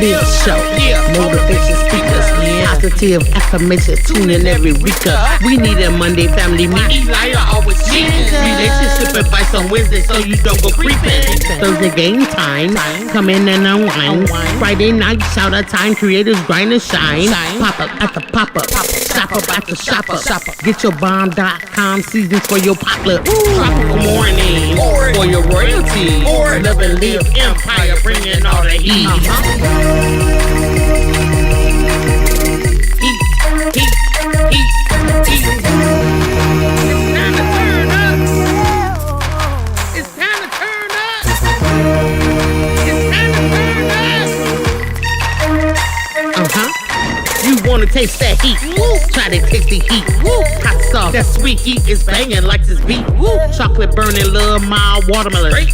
Live Show. Motivation speakers, positive affirmation, tuning every week. We need a Monday family meeting. Relationship advice on Wednesday so you don't go creeping. Thursday game time, come in and unwind. Friday night shout out time, creators grind and shine. Pop up at the pop up, shop up at the shop up. Get your bomb.com seasons for your potluck. Tropical morning for your royalty. Love and live empire, bringing all the heat. Wanna taste that heat? Try to taste the heat. Hot sauce, that sweet heat is banging like this beat. Chocolate burning, love, mild watermelon. Heat.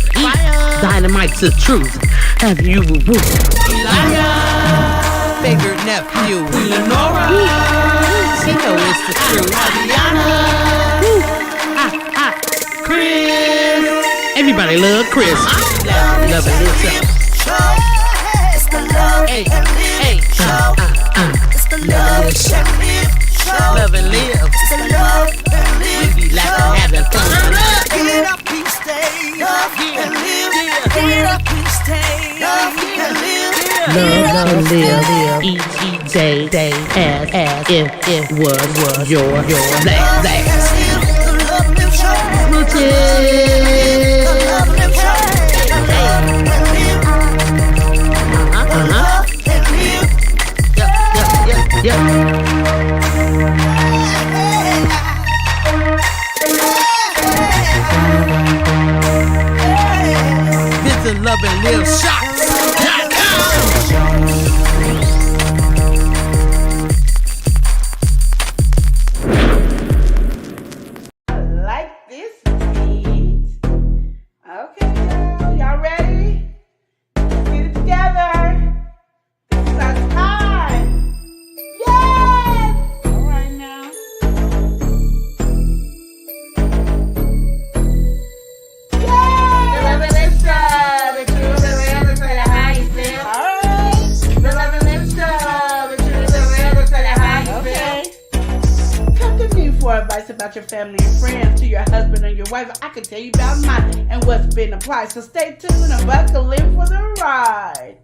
Dynamite's the truth. Have you Favorite nephew, Lenora. She know it's the truth. Chris. Everybody love Chris. Love and live show. It's the love and live show. Love and live. It's the love and live. We be laughing, having fun. Get up and stay. Love and live. Get up and stay. Love and live. Love and live each day as if it was your last. The love and live show. Yeah. Visit Love and Live Shots.com. Like this beat. Okay, y'all ready? Let's get it together. This is our time. Yes! All right now. Yes! The love and live show. The truth, the real, the tell you how you feel. All right. The love and live show. The truth, the real, the tell you how you feel. Come to me for advice about your family and friends, to your husband and your wife. I can tell you about mine and what's been applied. So stay tuned and buckle in for the ride.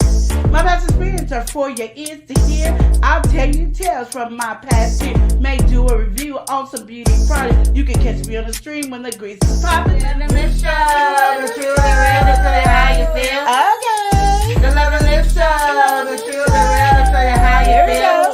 My past experience are for your ears to hear. I'll tell you tales from my past year. May do a review on some beauty products. You can catch me on the stream when the grease is popping. The love and live show, the truth, the real, the tell you how you feel. Okay. The love and live show, the truth, the real, the tell you how you feel.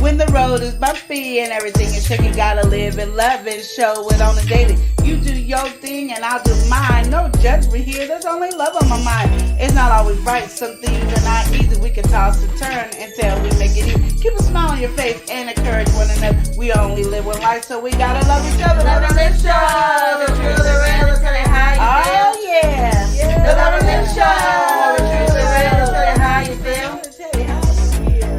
When the road is bumpy and everything is shaky, you gotta live and love and show it on the daily. You do your thing and I'll do mine. No judgment here, there's only love on my mind. It's not always right, some things are not easy. We can toss and turn until we make it easy. Keep a smile on your face and encourage one another. We only live one life, so we gotta love each other. Love and live show, the truth, the real, the tell you how you feel. Oh yeah, the love and live show, the truth, the real, the tell you how you feel.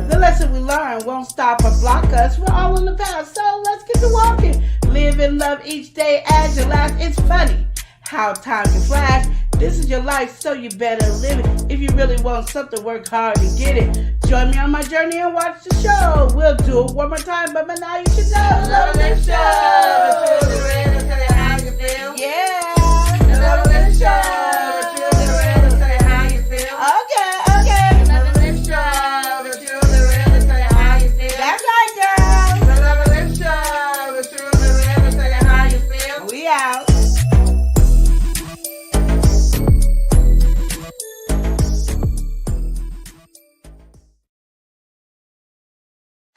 The lesson we learn won't stop or block us. We're all in the past, so let's get to walking. Live and love each day as your last. It's funny how time can flash. This is your life, so you better live it. If you really want something, work hard to get it. Join me on my journey and watch the show. We'll do it one more time, but by now you should know. Love and live show. The truth, the real, the tell you how you feel. Yeah. The love and live show. The truth, the real, the tell you how you feel. Okay. Love and live show. The truth, the real, the tell you how you feel. That's right, girl. The love and live show. The truth, the real, the tell you how you feel. We out.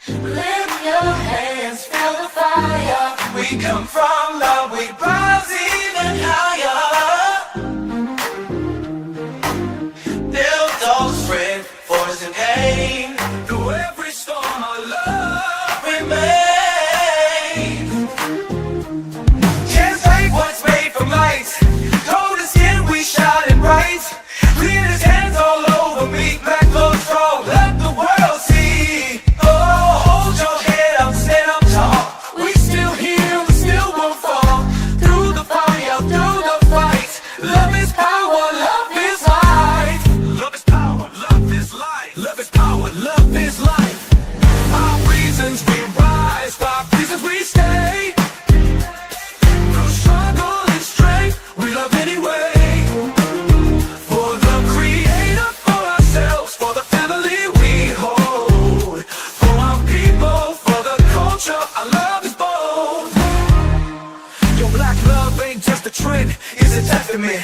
Lift your hands, feel the fire. We come from love, we rise even higher. Till those spread force and pain. Through every storm, our love remains. Can't take what's made from light. Golden skin, we shining bright. Clean as hands all over me. Black clothes strong, let the world see. Oh, hold your head up, stand up tall. We still here, we still won't fall. Black love ain't just a trend, it's a testament.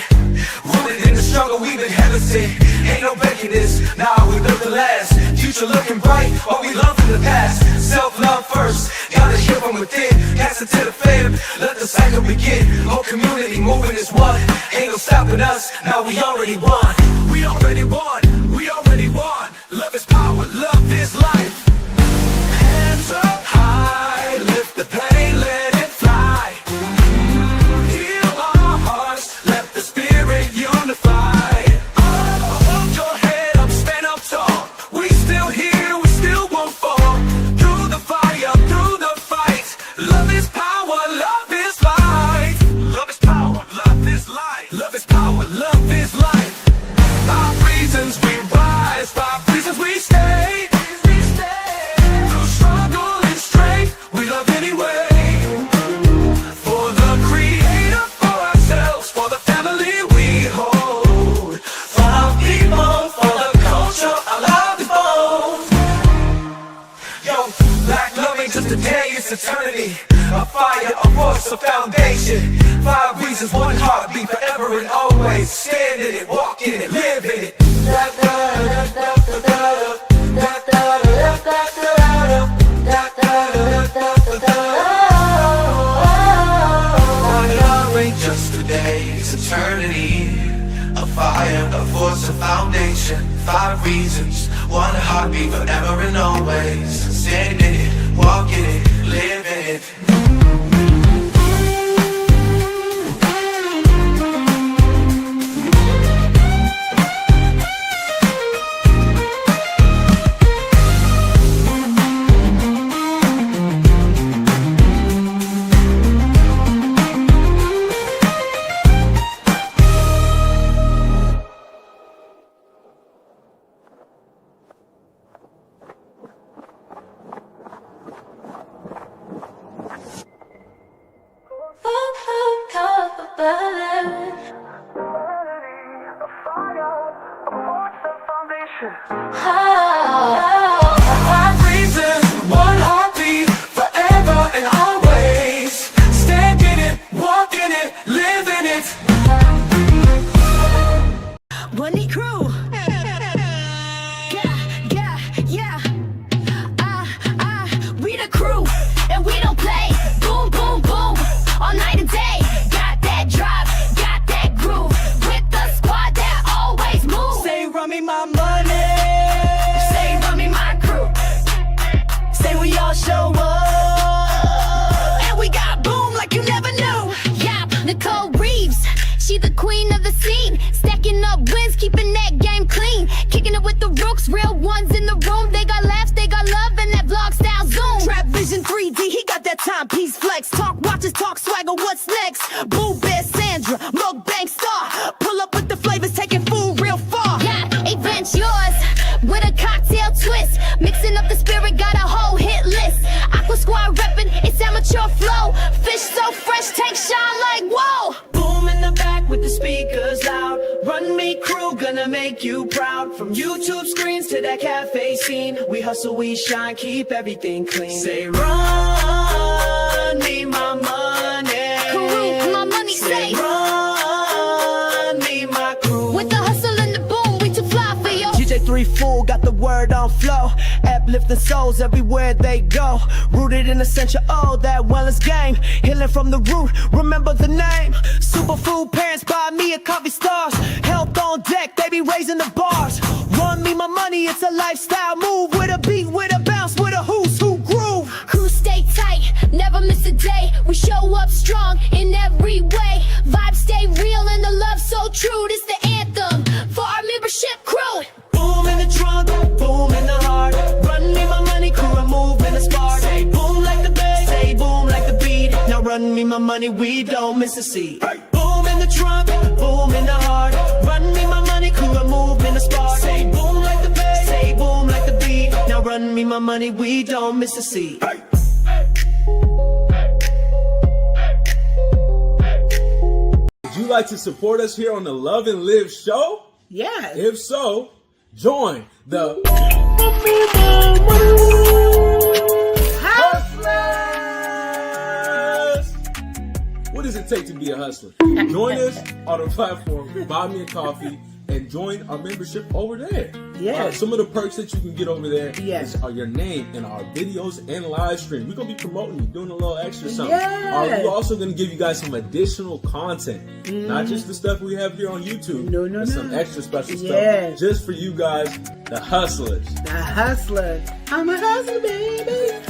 Rooted in the struggle, we've been hesitant. Ain't no begging this, nah, we built the last. Future looking bright, what we learned from the past. Self-love first, gotta hear from within. Cast it to the fam, let the cycle begin. Whole community moving as one. Ain't no stopping us, now we already won. We already won, we already won. Love is power, love is life. Hands up high, lift the plane, let it fly. Heal our hearts, let the spirit unify. Hold your head up, stand up tall. We still here, we still won't fall. Through the fire, through the fight. Love is power, love is life. Love is power, love is life. Love is power, love is life. 5 reasons we rise, 5 reasons we stay. Through struggle and strength, we love anyway. For the creator, for ourselves, for the family we hold. For our people, for the culture, our love is bold. Yo, black love ain't just a day, it's eternity. A fire, a force, a foundation. 5 reasons, 1 heartbeat, forever and always. Stand in it, walk in it, live in it. Love ain't just a day, it's eternity. A fire, a force, a foundation. 5 reasons, 1 heartbeat, forever and always. Stand in it, walk in it, live in it. Five reasons, 1 heartbeat, forever and always. Stand in it, walk in it, live in it. Bunny crew. Yeah. We the crew, and we don't play. Boom, boom, boom, all night and day. Got that drive, got that groove. With the squad that always moves. Say, run me my money. Say, run me my crew. Say, we all show up. And we got boom like you never knew. Yeah, Nicole Reeves, she the queen of the scene. Stacking up wins, keeping that game clean. Kicking it with the rooks, real ones in the room. They got laughs, they got love, and that vlog style zoom. Trap Vision 3D, he got that timepiece flex. Talk watches, talk swagger, what's next? Boo Bear Sandra, mukbang star. Pull up with the flavors, taking food real far. Yeah, event yours with a cocktail twist. Mixing up the spirit, got a whole hit list. Aqua Squad reppin', it's amateur flow. Fish so fresh, take shine like whoa. Boom in the back with the speakers loud. Run me crew, gonna make you proud. From YouTube screens to that cafe scene, we hustle, we shine, keep everything clean. Say run me my money. Crew, my money, say run me my crew. with the hustle and the boom, we too fly for you. DJ3 Fool got the word on flow. Uplifting souls everywhere they go. Rooted in essential, oh, that wellness game. Healing from the root, remember the name. Superfood parents buy me a coffee stars. Health on deck, they be raising the bars. Run me my money, it's a lifestyle move. With a beat, with a bounce, with a who's who groove. Crew stay tight, never miss a day. We show up strong in every way. Vibes stay real and the love so true. This the anthem for our membership crew. Boom in the trunk, boom in the heart. Run me my money, crew, and move in the spark. Say boom like the bass, say boom like the beat. Now run me my money, we don't miss a seat. Boom in the trunk, boom in the heart. Run me my money, crew, and move in the spark. Say boom like the bass, say boom like the beat. Now run me my money, we don't miss a seat. Would you like to support us here on the Love and Live show? Yes. If so, join the Hustlers. What does it take to be a hustler? Join us on the platform, buy me a coffee, and join our membership over there. Yes. Some of the perks that you can get over there Yes. is your name in our videos and live stream. We're going to be promoting you, doing a little extra something. Yes. We're also going to give you guys some additional content. Not just the stuff we have here on YouTube. No, but some extra special Yes. stuff just for you guys, the hustlers. The hustlers. I'm a hustler, baby.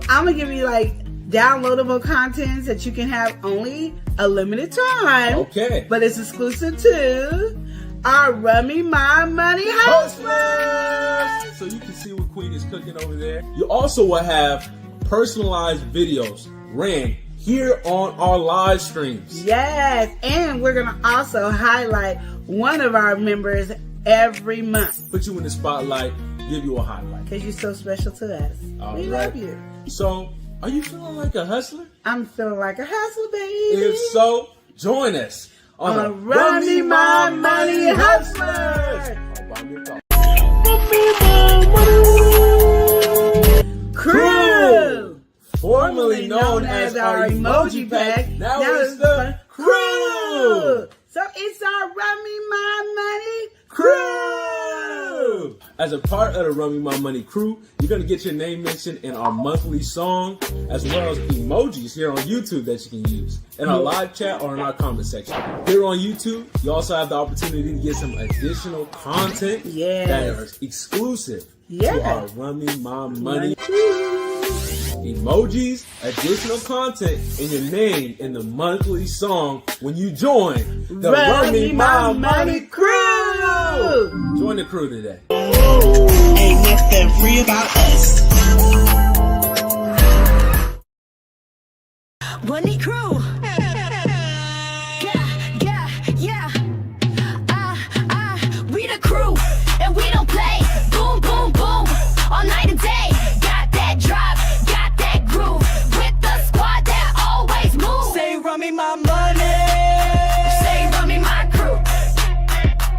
I'm going to give you like downloadable contents that you can have only a limited time. Okay. But it's exclusive to our Run Me My Money Hustlers. So you can see what Queen is cooking over there. You also will have personalized videos ran here on our live streams. Yes, and we're going to also highlight one of our members every month Put you in the spotlight, give you a highlight. because you're so special to us. All We right. love you. So, are you feeling like a hustler? I'm feeling like a hustler, baby. If so, join us on On a Run Me My Money Hustlers. Buy me a coffee. Crew! Formerly known as our emoji pack, now it's the crew. So it's our Run Me My Money Crew! As a part of the Run Me My Money crew, you're going to get your name mentioned in our monthly song, as well as emojis here on YouTube that you can use, in our live chat or in our comment section. Here on YouTube, you also have the opportunity to get some additional content Yes. that is exclusive Yes. to our Run Me My Money emojis, additional content, and your name in the monthly song when you join the Run Me My Money crew. Join the crew today. Ain't nothing free about us. Money crew. Yeah. We the crew, and we don't play. Boom, boom, boom, all night and day. Got that drive, got that groove. With the squad that always moves. Say run me my money. Say, run me my crew.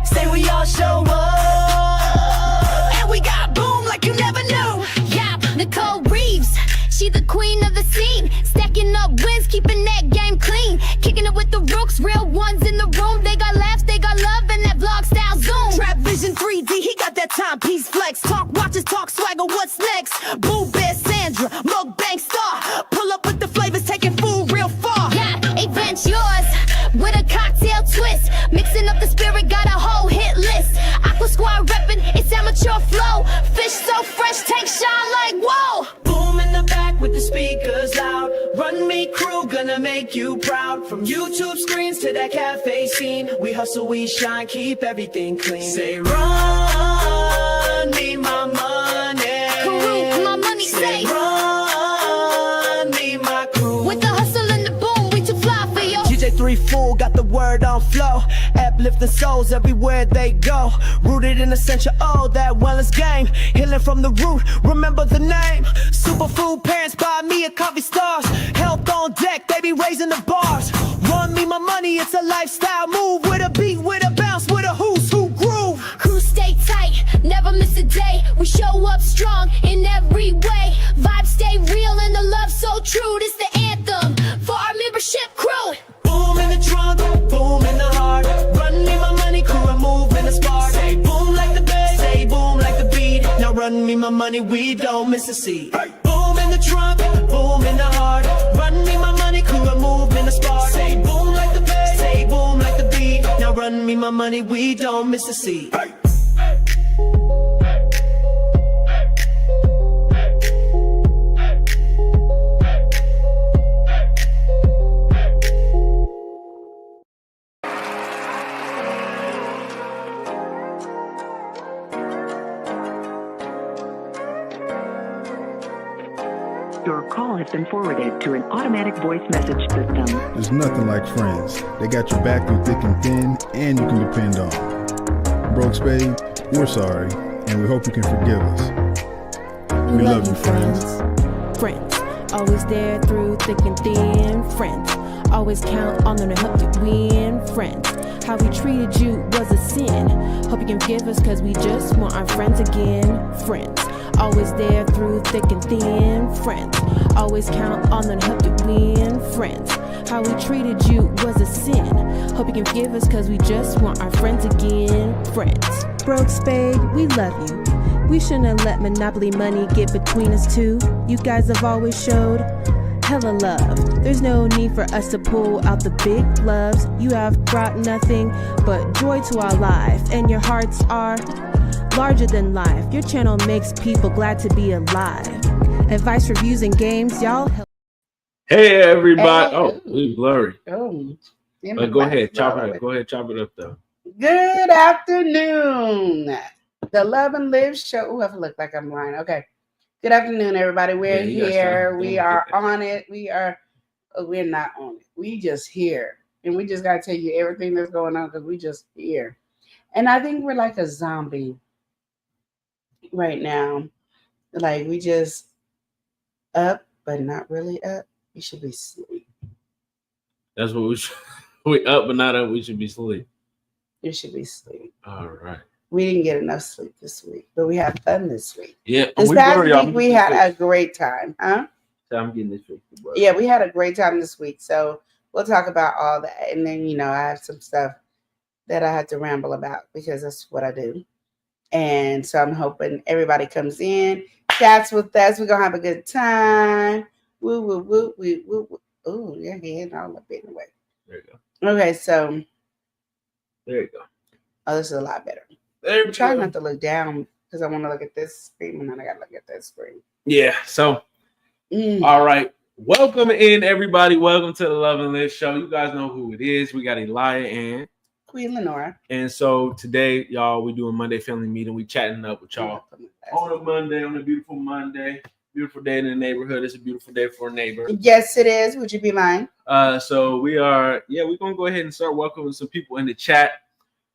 Say we all show up. And we got boom like you never knew. Yeah, Nicole Reeves, she the queen of the scene. Stacking up wins, keeping that game clean. Kicking it with the rooks, real ones in the room. They got laughs, they got love, and that vlog style zoom. Trap Vision 3D, he got that timepiece flex. Talk watches, talk swagger, what's next? Boo Bear Sandra, mukbang star. Pull up with the flavors, taking food real far. Yeah, event yours with a cocktail twist. Mixing up the spirit, got a whole hit list. Aqua Squad reppin', it's amateur flow. Fish so fresh, take shine like whoa. Boom in the back with the speakers loud. Run me crew, gonna make you proud. From YouTube screens to that cafe scene, we hustle, we shine, keep everything clean. Say run me my money. Crew, my money say. Run me my crew. With the hustle and the boom, we too fly for you. DJ3 Fool got the word on flow. Uplifting souls everywhere they go. Rooted in essential, oh, that wellness game. Healing from the root, remember the name. Superfood parents buy me a coffee stars. Health on deck, they be raising the bars. Run me my money, it's a lifestyle move. With a beat, with a bounce, with a who's who groove. Crew stay tight, never miss a day. We show up strong in every way. Vibes stay real and the love so true. This the anthem for our membership crew. Boom in the trunk, boom in the heart. Run me my money, crew, a move in the spark. Say boom like the bass, say boom like the beat. Now run me my money, we don't miss a seat. Boom in the trunk, boom in the heart. Run me my money, crew, a move in the spark. Say boom like the bass, say boom like the beat. Now run me my money, we don't miss a seat. Your call has been forwarded to an automatic voice message system. There's nothing like friends. They got your back through thick and thin, and you can depend on them. Broke Spade, we're sorry, and we hope you can forgive us. We love you, friends. Friends, always there through thick and thin. Friends, always count on them to help you win. Friends, how we treated you was a sin. Hope you can forgive us, cause we just want our friends again. Friends, always there through thick and thin. Friends, always count on them to help you win. Friends, How we treated you was a sin. Hope you can forgive us cause we just want our friends again. Friends. Broke Spade, we love you. We shouldn't have let monopoly money get between us two. You guys have always showed hella love. There's no need for us to pull out the big gloves. You have brought nothing but joy to our life, and your hearts are larger than life. Your channel makes people glad to be alive. Advice, reviews, and games, y'all help. Hey everybody! Hey. Oh, we blurry. Oh, But go ahead, chop it up. Go ahead, chop it up though. Good afternoon. The Love and Live show. Oh, I look like I'm lying. Okay. Good afternoon, everybody. We're here. We are on it. We're not on it. We just here. And we just got to tell you everything that's going on because we just here. And I think we're like a zombie right now. Like we just up, but not really up. We should be asleep. That's what we should. We up, but not up. We should be asleep. You should be asleep. All right. We didn't get enough sleep this week, but we had fun this week. Yeah. This past week we had a great time, huh? So I'm getting this fixed. Yeah, we had a great time this week. So we'll talk about all that. And then, I have some stuff that I had to ramble about because that's what I do. And so I'm hoping everybody comes in, chats with us. We're going to have a good time. Woo, woo, woo, woo, woo, woo. Oh, you're getting all up in the way. There you go. Okay, so. There you go. Oh, this is a lot better. I'm trying not to look down because I want to look at this screen and then I got to look at that screen. Yeah. So, all right. Welcome in, everybody. Welcome to the Love and Live show. You guys know who it is. We got Elia and Queen Lenora. And so today, y'all, we doing Monday family meeting. We chatting up with y'all on a Monday, on a beautiful Monday. Beautiful day in the neighborhood. It's a beautiful day for a neighbor. Yes, it is. Would you be mine? So we're gonna go ahead and start welcoming some people in the chat.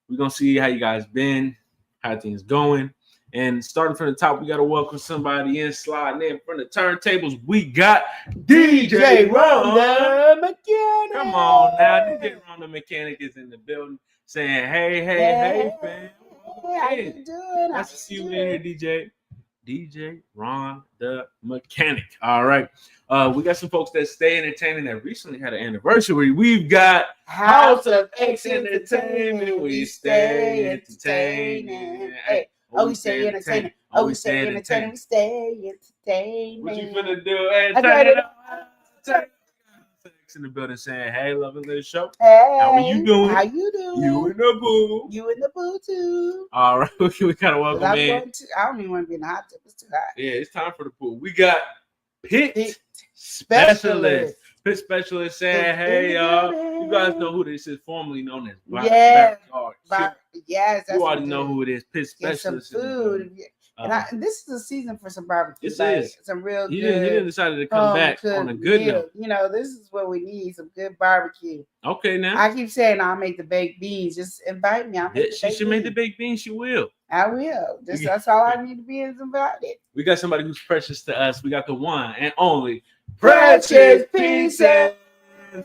We're gonna see how you guys been, how things going. And starting from the top, we gotta welcome somebody in, sliding in from the turntables. We got DJ Rhonda Mechanic. Come on now, DJ Rhonda Mechanic is in the building saying, hey, fam. How you doing? Nice to see you in here, DJ. DJ Ron the Mechanic. All right. We got some folks that stay entertaining that recently had an anniversary. We've got House of X Entertainment. We stay entertaining. Hey, we stay entertaining. We stay entertaining. We stay entertaining. What you finna do? Hey, turn it up. In the building saying, hey, Love and Live show. Hey, how are you doing? How you doing? You in the boo. You in the boo too. All right, we gotta welcome in. I don't even want to be in the hot tub. It's too hot. Yeah, it's time for the pool. We got Pit Specialist. Pit Specialist saying, hey, y'all. You guys know who this is, formerly known as Backyard. Yes, you already know who it is. Pit Specialist. Some food. And this is a season for some barbecue. This is some real good. He didn't decided to come back on a good note. This is what we need, some good barbecue. Okay, now. I keep saying I'll make the baked beans. Just invite me. She should make the baked beans. She will. I will. That's all I need to be is invited. We got somebody who's precious to us. We got the one and only Precious Pieces.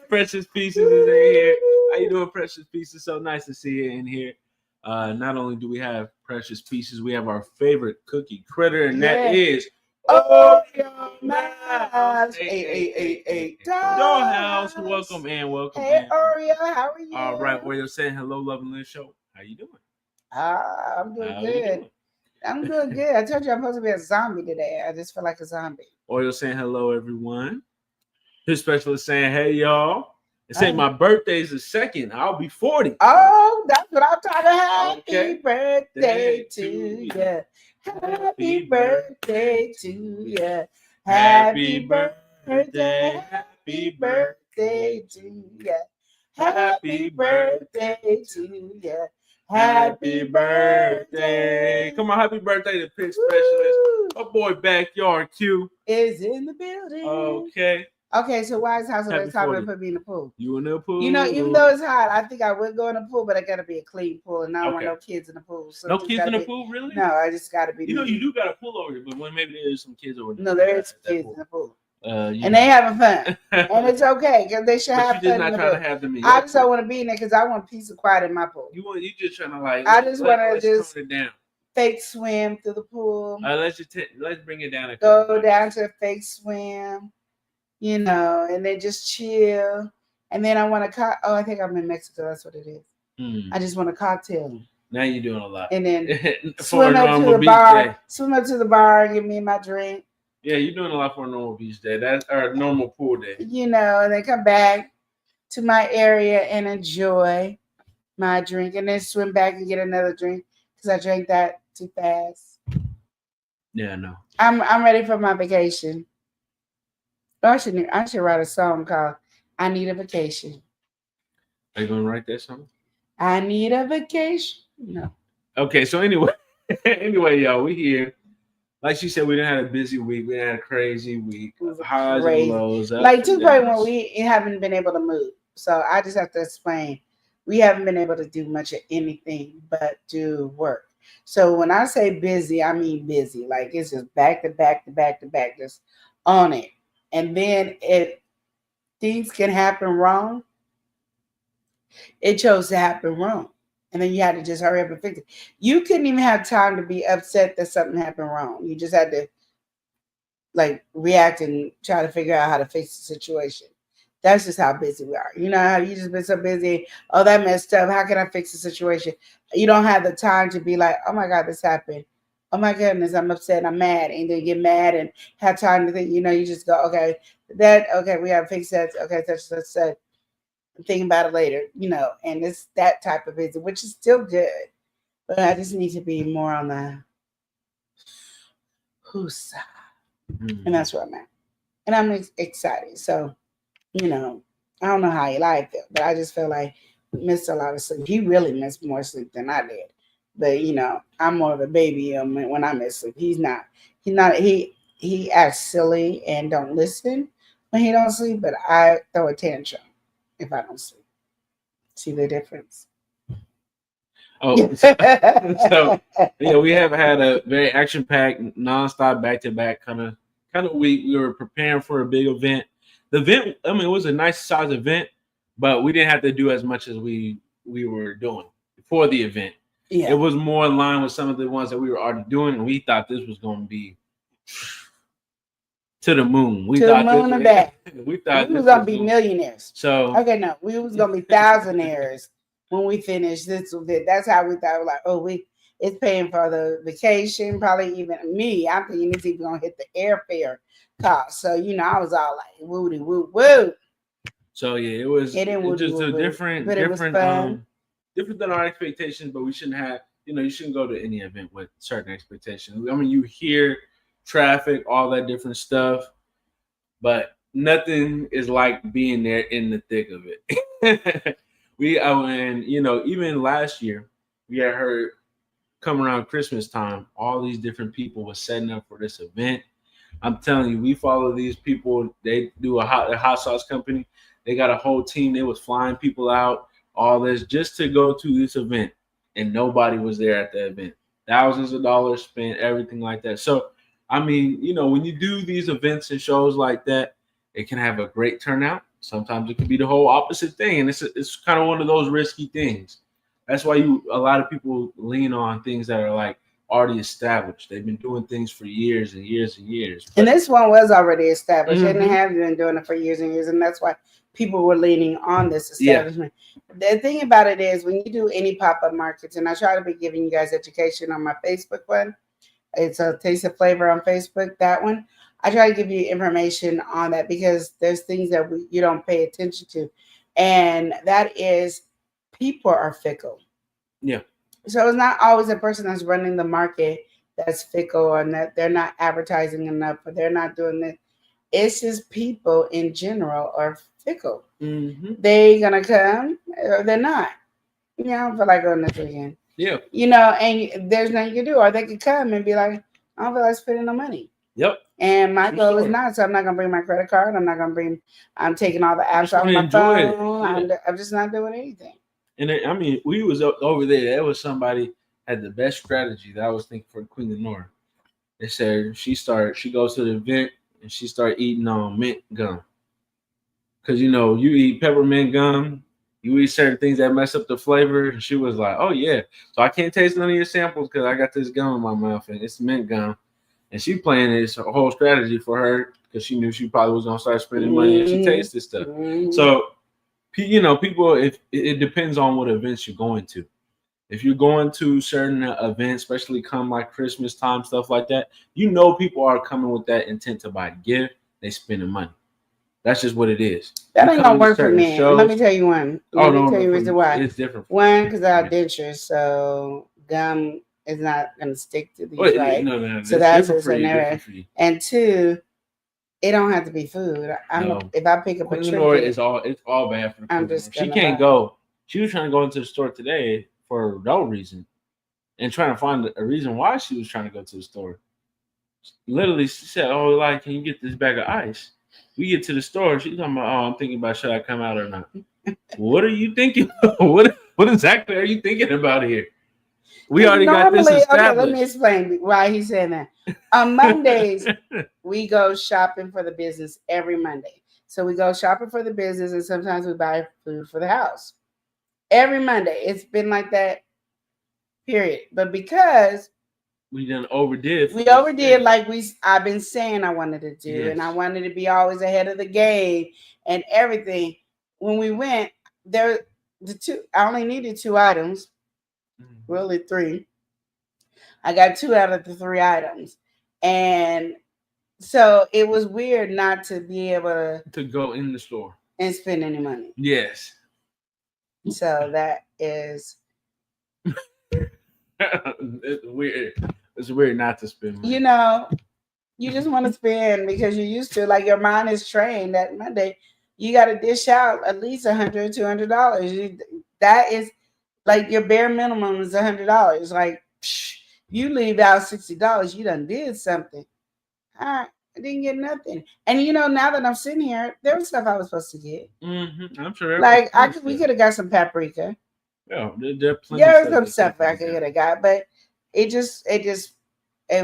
Precious Pieces is in here. How you doing, Precious Pieces? So nice to see you in here. Not only do we have Precious Pieces, we have our favorite cookie critter, and that is Oreo Mouse. Hey, Dollhouse. Welcome in. Hey, Oreo, how are you? All right, Oreo saying hello, Love and Live show. How you doing? I'm doing good. I'm doing good. I told you I'm supposed to be a zombie today. I just feel like a zombie. Oreo saying hello, everyone. His specialist saying, hey, y'all. It said my birthday's the 2nd. I'll be 40. Oh, that's what I'm talking about. Happy birthday to you. Happy birthday to you. Happy birthday. Happy birthday to you. Happy birthday to you. Happy birthday. Come on, happy birthday to Pit Specialist. My boy Backyard Q is in the building. Okay, so why is House of X hot and put me in the pool? You in the pool? Even though it's hot, I think I would go in the pool, but I gotta be a clean pool, and I don't want no kids in the pool. So no kids in the pool, really? No, I just gotta be. You do got a pool over here, but when maybe there's some kids over there. No, there is kids in the pool, and they having fun, and it's okay because they should have fun. You're just not trying to have them in. I just don't want to be in there because I want peace and quiet in my pool. You just trying to like. I just want to just tone it down. Fake swim through the pool. Let's bring it down. Go down to a fake swim. And then just chill And then I want to I think I'm in Mexico. That's what it is. I just want a cocktail. Now you're doing a lot. And then for swim a up to normal the beach bar. day. Swim up to the bar, give me my drink. Yeah, you're doing a lot for a normal beach day. That's our normal pool day. You know, and then come back to my area and enjoy my drink, and then swim back and get another drink because I drank that too fast. Yeah, no. I'm ready for my vacation. Oh, I should write a song called "I Need a Vacation." Are you gonna write that song? I need a vacation. No. Okay, so anyway, y'all, we here. Like she said, we didn't have a busy week. We had a crazy week. Highs Crazy. and lows. Like 2.1, we haven't been able to move. So I just have to explain. We haven't been able to do much of anything but do work. So when I say busy, I mean busy. Like it's just back to back to back to back, just on it. And then things can happen wrong. It chose to happen wrong. And then you had to just hurry up and fix it. You couldn't even have time to be upset that something happened wrong. You just had to like react and try to figure out how to fix the situation. That's just how busy we are. You know how you just been so busy. Oh, that messed up. How can I fix the situation? You don't have the time to be like, oh my God, this happened. Oh my goodness, I'm upset. I'm mad. And then get mad and have time to think. You know, you just go, okay, we have to fix that. Okay, that's think about it later, you know, and it's that type of busy, which is still good, but I just need to be more on the who's side, and that's where I'm at, and I'm excited. So, you know, I don't know how Eli felt, but I just feel like we missed a lot of sleep. He really missed more sleep than I did, but you know, I'm more of a baby when I miss sleep. He's not. He acts silly and don't listen when he don't sleep, but I throw a tantrum if I don't sleep. See the difference? Oh, so yeah, we have had a very action-packed, nonstop, back-to-back kind of week. We were preparing for a big event. The event, I mean, it was a nice size event, but we didn't have to do as much as we were doing for the event. Yeah, it was more in line with some of the ones that we were already doing, and we thought this was going to be to the moon. We thought the moon and back. We thought we was gonna be millionaires. So okay, no, we was gonna be thousandaires when we finished this event. That's how we thought. Like, oh, it's paying for the vacation. Probably even me. I'm thinking it's even gonna hit the airfare cost. So you know, I was all like, woody woo woo. So yeah, it was just a different than our expectations. But we shouldn't have. You know, you shouldn't go to any event with certain expectations. I mean, you hear traffic, all that different stuff, but nothing is like being there in the thick of it. And you know, even last year, we had heard come around Christmas time, all these different people were setting up for this event. I'm telling you, we follow these people. They do a hot sauce company. They got a whole team. They was flying people out, all this just to go to this event, and nobody was there at the event. Thousands of dollars spent, everything like that. So I mean, you know, when you do these events and shows like that, it can have a great turnout. Sometimes it can be the whole opposite thing, and it's kind of one of those risky things. That's why a lot of people lean on things that are like already established. They've been doing things for years and years and years. And this one was already established, and they have been doing it for years and years, and that's why people were leaning on this establishment. Yeah. The thing about it is, when you do any pop-up markets, and I try to be giving you guys education on my Facebook one. It's a Taste of Flavor on Facebook, that one. I try to give you information on that because there's things that you don't pay attention to. And that is, people are fickle. Yeah. So it's not always a person that's running the market that's fickle, or that they're not advertising enough, or they're not doing this. It's just people in general are fickle. They're going to come or they're not. You know, I don't feel like going this weekend. Yeah. You know, and there's nothing you can do. Or they could come and be like, I don't feel like spending no money. Yep. And my goal is not, so I'm not going to bring my credit card. I'm taking all the apps off my phone. Yeah. I'm just not doing anything. And I mean, we was over there. There was somebody had the best strategy that I was thinking for Queen Lenore. They said she goes to the event and she started eating mint gum. Because, you know, you eat peppermint gum, you eat certain things that mess up the flavor. And she was like, oh, yeah. So I can't taste none of your samples because I got this gum in my mouth and it's mint gum. And she playing this whole strategy for her because she knew she probably was going to start spending money if she tasted stuff. So you know, people, if it depends on what events you're going to. If you're going to certain events, especially come like Christmas time, stuff like that, you know people are coming with that intent to buy a gift. They spending money. That's just what it is. That You ain't come gonna to work for certain me. shows- Let me tell you one. Oh, Let me no, tell no, you for reason me, why. it's different. One, because I have dentures, so gum is not gonna stick to these, Wait, right? no, So it's that's different just for you. an error. Different for you. And two, it don't have to be food. No. If I pick up a Queen Lenore trinket, is all bad for the I'm Queen just Lenore. She gonna can't buy. go. She was trying to go into the store today for no reason and trying to find a reason why she was trying to go to the store. Literally, she said, "Oh, like, can you get this bag of ice?" We get to the store. She's talking about, "Oh, I'm thinking about should I come out or not." What are you thinking? What exactly are you thinking about here? We already got this Normally, okay, let established. me explain why he's saying that. On Mondays, we go shopping for the business every Monday. So we go shopping for the business, and sometimes we buy food for the house. Every Monday, it's been like that. Period. But because We done overdid. we overdid, like I've been saying I wanted to do, Yes. and I wanted to be always ahead of the game and everything. When we went there, I only needed 2 items, really 3. I got 2 out of the 3 items, and so it was weird not to be able to go in the store and spend any money. Yes. So that is, It's weird. It's weird not to spend money. you know, you just want to spend because you're used to, like, your mind is trained that Monday you got to dish out at least $100, $200. That is like your bare minimum is $100. Like, you leave out $60, you done did something. I didn't get nothing. And you know, now that I'm sitting here, there was stuff I was supposed to get. I'm sure. Like we could have got some paprika. Yeah, there are plenty. There was some stuff I could have got, but it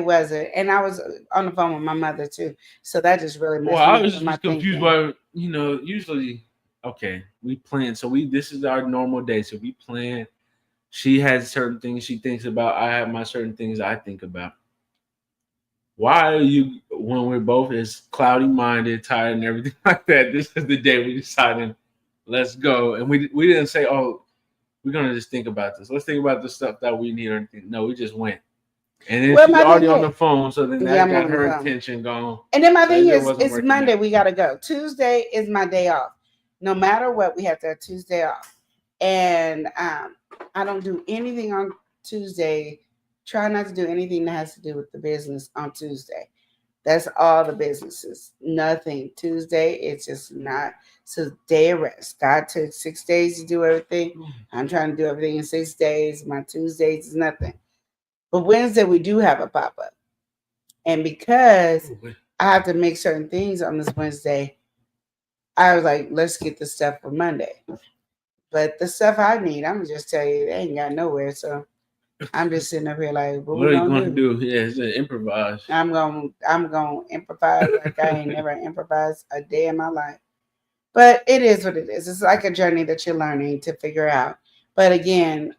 wasn't. And I was on the phone with my mother too, so that just really messed me I up was with my just confused thinking. by, you know, usually, okay, we plan. So this is our normal day. So we plan. She has certain things she thinks about. I have my certain things I think about. Why are you, when we're both as cloudy minded, tired, and everything like that? This is the day we decided, let's go. And we didn't say, oh, we're gonna just think about this. Let's think about the stuff that we need or anything. No, we just went. And then she's already on the phone, so then that got her attention gone. And then my thing is, it's Monday, we gotta go. Tuesday is my day off. No matter what, we have to have Tuesday off. And I don't do anything on Tuesday. Try not to do anything that has to do with the business on Tuesday. That's all the businesses. Nothing. Tuesday, it's just not. So day of rest. God took 6 days to do everything. I'm trying to do everything in 6 days. My Tuesdays is nothing. But Wednesday, we do have a pop-up. And because I have to make certain things on this Wednesday, I was like, let's get the stuff for Monday. But the stuff I need, I'm going to just tell you, they ain't got nowhere. So I'm just sitting up here like, what are you going to do? Yeah, it's improvise. I'm going to improvise like I ain't never improvised a day in my life. But it is what it is. It's like a journey that you're learning to figure out. But again,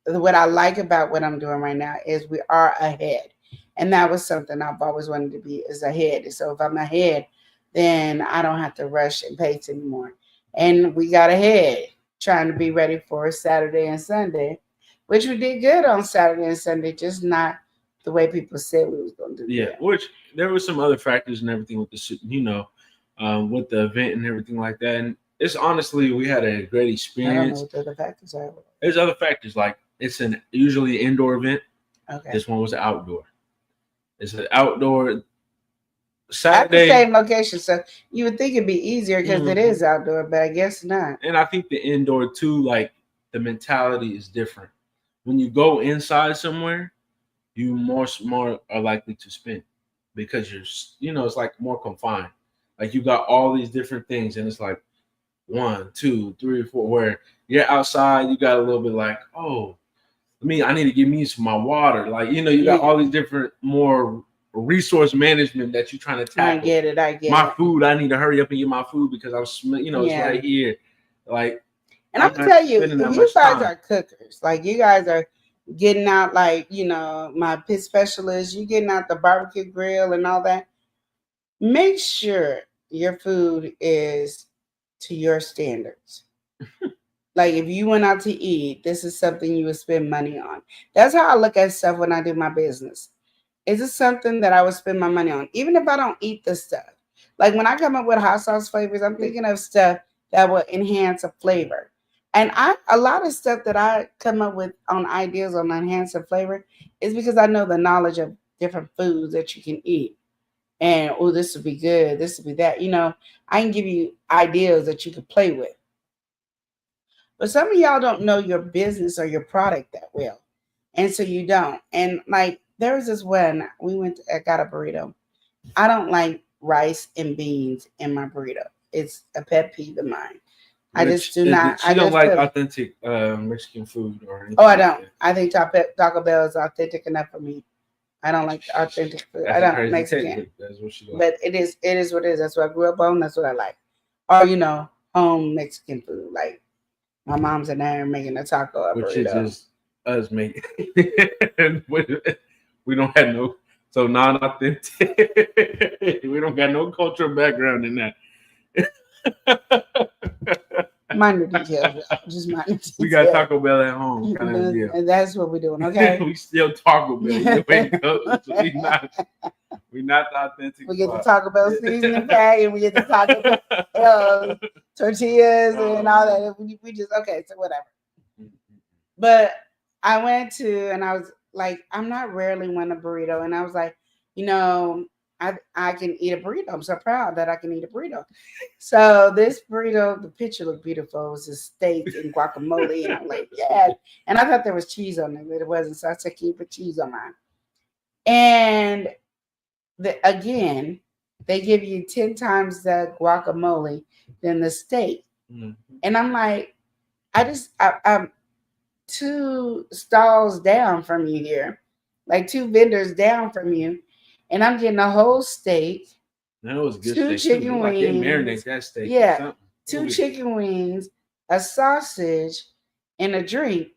what I like about what I'm doing right now is we are ahead. And that was something I've always wanted to be, is ahead. So if I'm ahead, then I don't have to rush and pace anymore. And we got ahead, trying to be ready for Saturday and Sunday, which we did good on Saturday and Sunday, just not the way people said we was going to do. Yeah, which there were some other factors and everything with the, you know, with the event and everything like that. And it's honestly, we had a great experience. I don't know what the other factors are. There's other factors, like it's usually an indoor event. Okay. This one was outdoor. It's an outdoor Saturday. At the same location, so you would think it'd be easier because it is outdoor, but I guess not. And I think the indoor too, like the mentality is different. When you go inside somewhere, you more are likely to spend because it's like more confined. Like you got all these different things, and it's like 1, 2, 3, 4. Where you're outside, you got a little bit like, oh, I need to give me some my water. Like, you got all these different more resource management that you're trying to tackle. I get it. My food, I need to hurry up and get my food because I'm, it's right here. Like, and I'm gonna tell you, you guys are cookers. Like, you guys are getting out, like, my pit specialist, you getting out the barbecue grill and all that. Make sure your food is to your standards. Like if you went out to eat, this is something you would spend money on. That's how I look at stuff when I do my business. Is it something that I would spend my money on, even if I don't eat the stuff? Like when I come up with hot sauce flavors, I'm thinking of stuff that will enhance a flavor. And a lot of stuff that I come up with on ideas on enhancing flavor is because I know the knowledge of different foods that you can eat. And oh, this would be good, this would be that. You know, I can give you ideas that you could play with. But some of y'all don't know your business or your product that well. And so you don't. And like there was this one, I got a burrito. I don't like rice and beans in my burrito. It's a pet peeve of mine. I just do not. I don't like authentic Mexican food or anything. Oh, I don't. I think Taco Bell is authentic enough for me. I don't like authentic food. I don't Mexican. That's what she likes. But it is what it is. That's what I grew up on. That's what I like. Or home Mexican food. Like my mom's in there making a taco. Which is just us making. We don't have no non-authentic. We don't got no cultural background in that. Mind the details. Just mind the details. We got Taco Bell at home. Kind of deal. And that's what we're doing, okay? We still Taco Bell. We not the authentic. We get the Taco Bell seasoning pack and we get the Taco Bell tortillas and all that. We just, okay, so whatever. But I went to, and I was like, I'm not rarely want a burrito. And I was like, I can eat a burrito. I'm so proud that I can eat a burrito. So this burrito, the picture looked beautiful. It was a steak and guacamole. And I'm like, yeah. And I thought there was cheese on it, but it wasn't. So I said, can you put cheese on mine? And again, they give you 10 times the guacamole than the steak. Mm-hmm. And I'm like, I'm 2 stalls down from you here, like 2 vendors down from you. And I'm getting a whole steak. That was good. 2 chicken wings. Marinate that steak. Yeah, 2 chicken wings, a sausage, and a drink.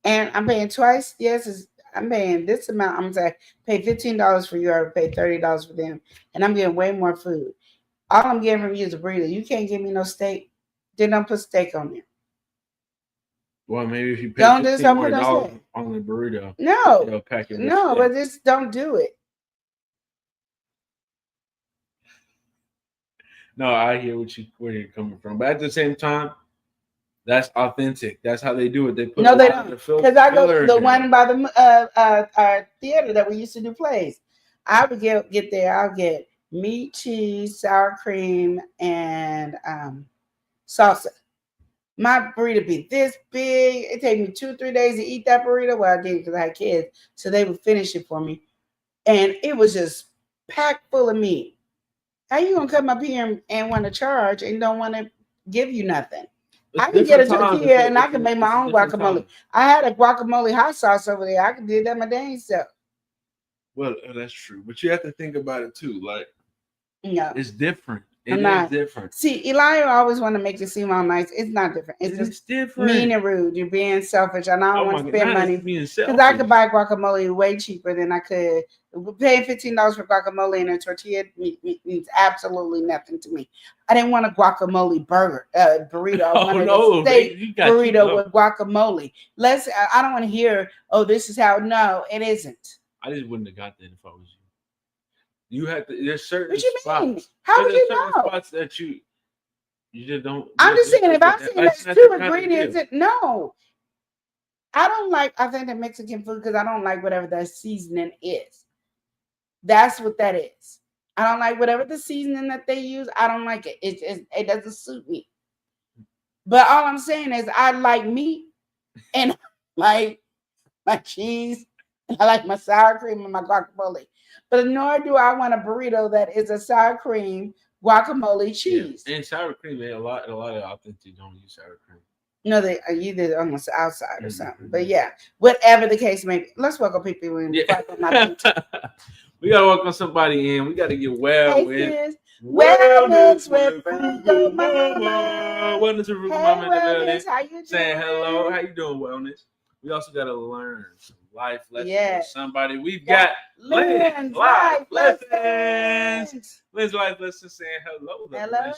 And I'm paying twice. Yes, I'm paying this amount. I'm saying pay $15 for you, or pay $30 for them, and I'm getting way more food. All I'm getting from you is a burrito. You can't give me no steak. Then don't put steak on there. Well, maybe if you pay $15 on the burrito, no, pack it no, but just don't do it. No, I hear where you're coming from, but at the same time, that's authentic. That's how they do it. They put no, they don't. Because I go to the one by the theater that we used to do plays. I would get there. I'll get meat, cheese, sour cream, and salsa. My burrito be this big. It take me 2-3 days to eat that burrito. Well, I did because I had kids, so they would finish it for me. And it was just packed full of meat. How you gonna come up here and want to charge and don't want to give you nothing? I can get a tortilla and I can make my own guacamole. I had a guacamole hot sauce over there. I could do that my dang self. Well, that's true, but you have to think about it too. Like, it's different. It is different. See, Elijah always want to make it seem all nice. It's not different. It's just different. Mean and rude. You're being selfish, and I don't want to spend money because I could buy guacamole way cheaper than I could. Paying $15 for guacamole and a tortilla means absolutely nothing to me. I didn't want a guacamole burrito. I wanted a steak burrito with guacamole. I don't want to hear, oh, this is how. No, it isn't. I just wouldn't have got that if I was you. You have to. There's certain what you spots. Mean? How would you know? Spots that you just don't. I'm just saying, if I'm saying there's 2 ingredients, no. I don't like authentic Mexican food because I don't like whatever the seasoning is. That's what that is. I don't like whatever the seasoning that they use. I don't like it. It doesn't suit me. But all I'm saying is I like meat and like my cheese. And I like my sour cream and my guacamole. But nor do I want a burrito that is a sour cream, guacamole, cheese. Yeah. And sour cream, a lot of authentic don't use sour cream. No, they are either on the outside or something. But yeah, whatever the case may be. Let's welcome people in. Yeah. We gotta welcome somebody in. We gotta get well with Wellness with Frugal Mama. Wellness with Frugal Mama in the building. How you doing? Saying hello. How you doing, Wellness? We also gotta learn some life lessons with somebody. We've got Lynn's Life Lessons. Lynn's Life Lessons saying hello. Hello.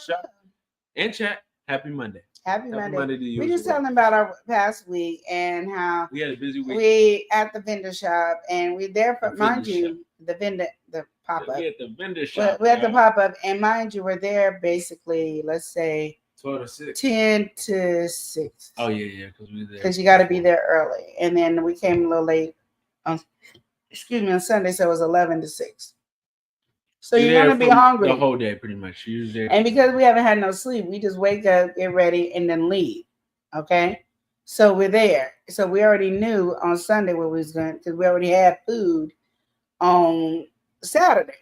In chat. Happy Monday. Happy Monday. To you. We just telling about our past week and how we had a busy week. We at the vendor shop and we're there for, mind you, the pop up. We at the vendor shop. We at the pop up, and mind you, we're there basically. Let's say 12 to 6. 10 to 6. Oh yeah, because we there. Because you got to be there early, and then we came a little late. On Sunday, so it was 11 to 6. So you're gonna be hungry the whole day, pretty much. And because we haven't had no sleep, we just wake up, get ready, and then leave. Okay, so we're there. So we already knew on Sunday what we was going, because we already had food on Saturday.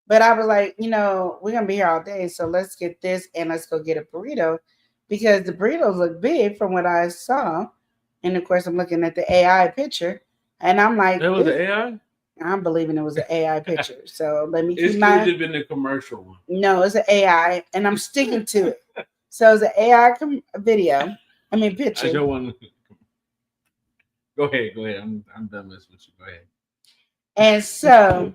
But I was like, we're gonna be here all day, so let's get this and let's go get a burrito, because the burritos look big from what I saw. And of course, I'm looking at the AI picture, and I'm like, that was the AI. I'm believing it was an AI picture. So let me keep my. It could have been the commercial one. No, it's an AI, and I'm sticking to it. So it's an AI picture. I don't want to. Go ahead. I'm done messing with you. Go ahead. And so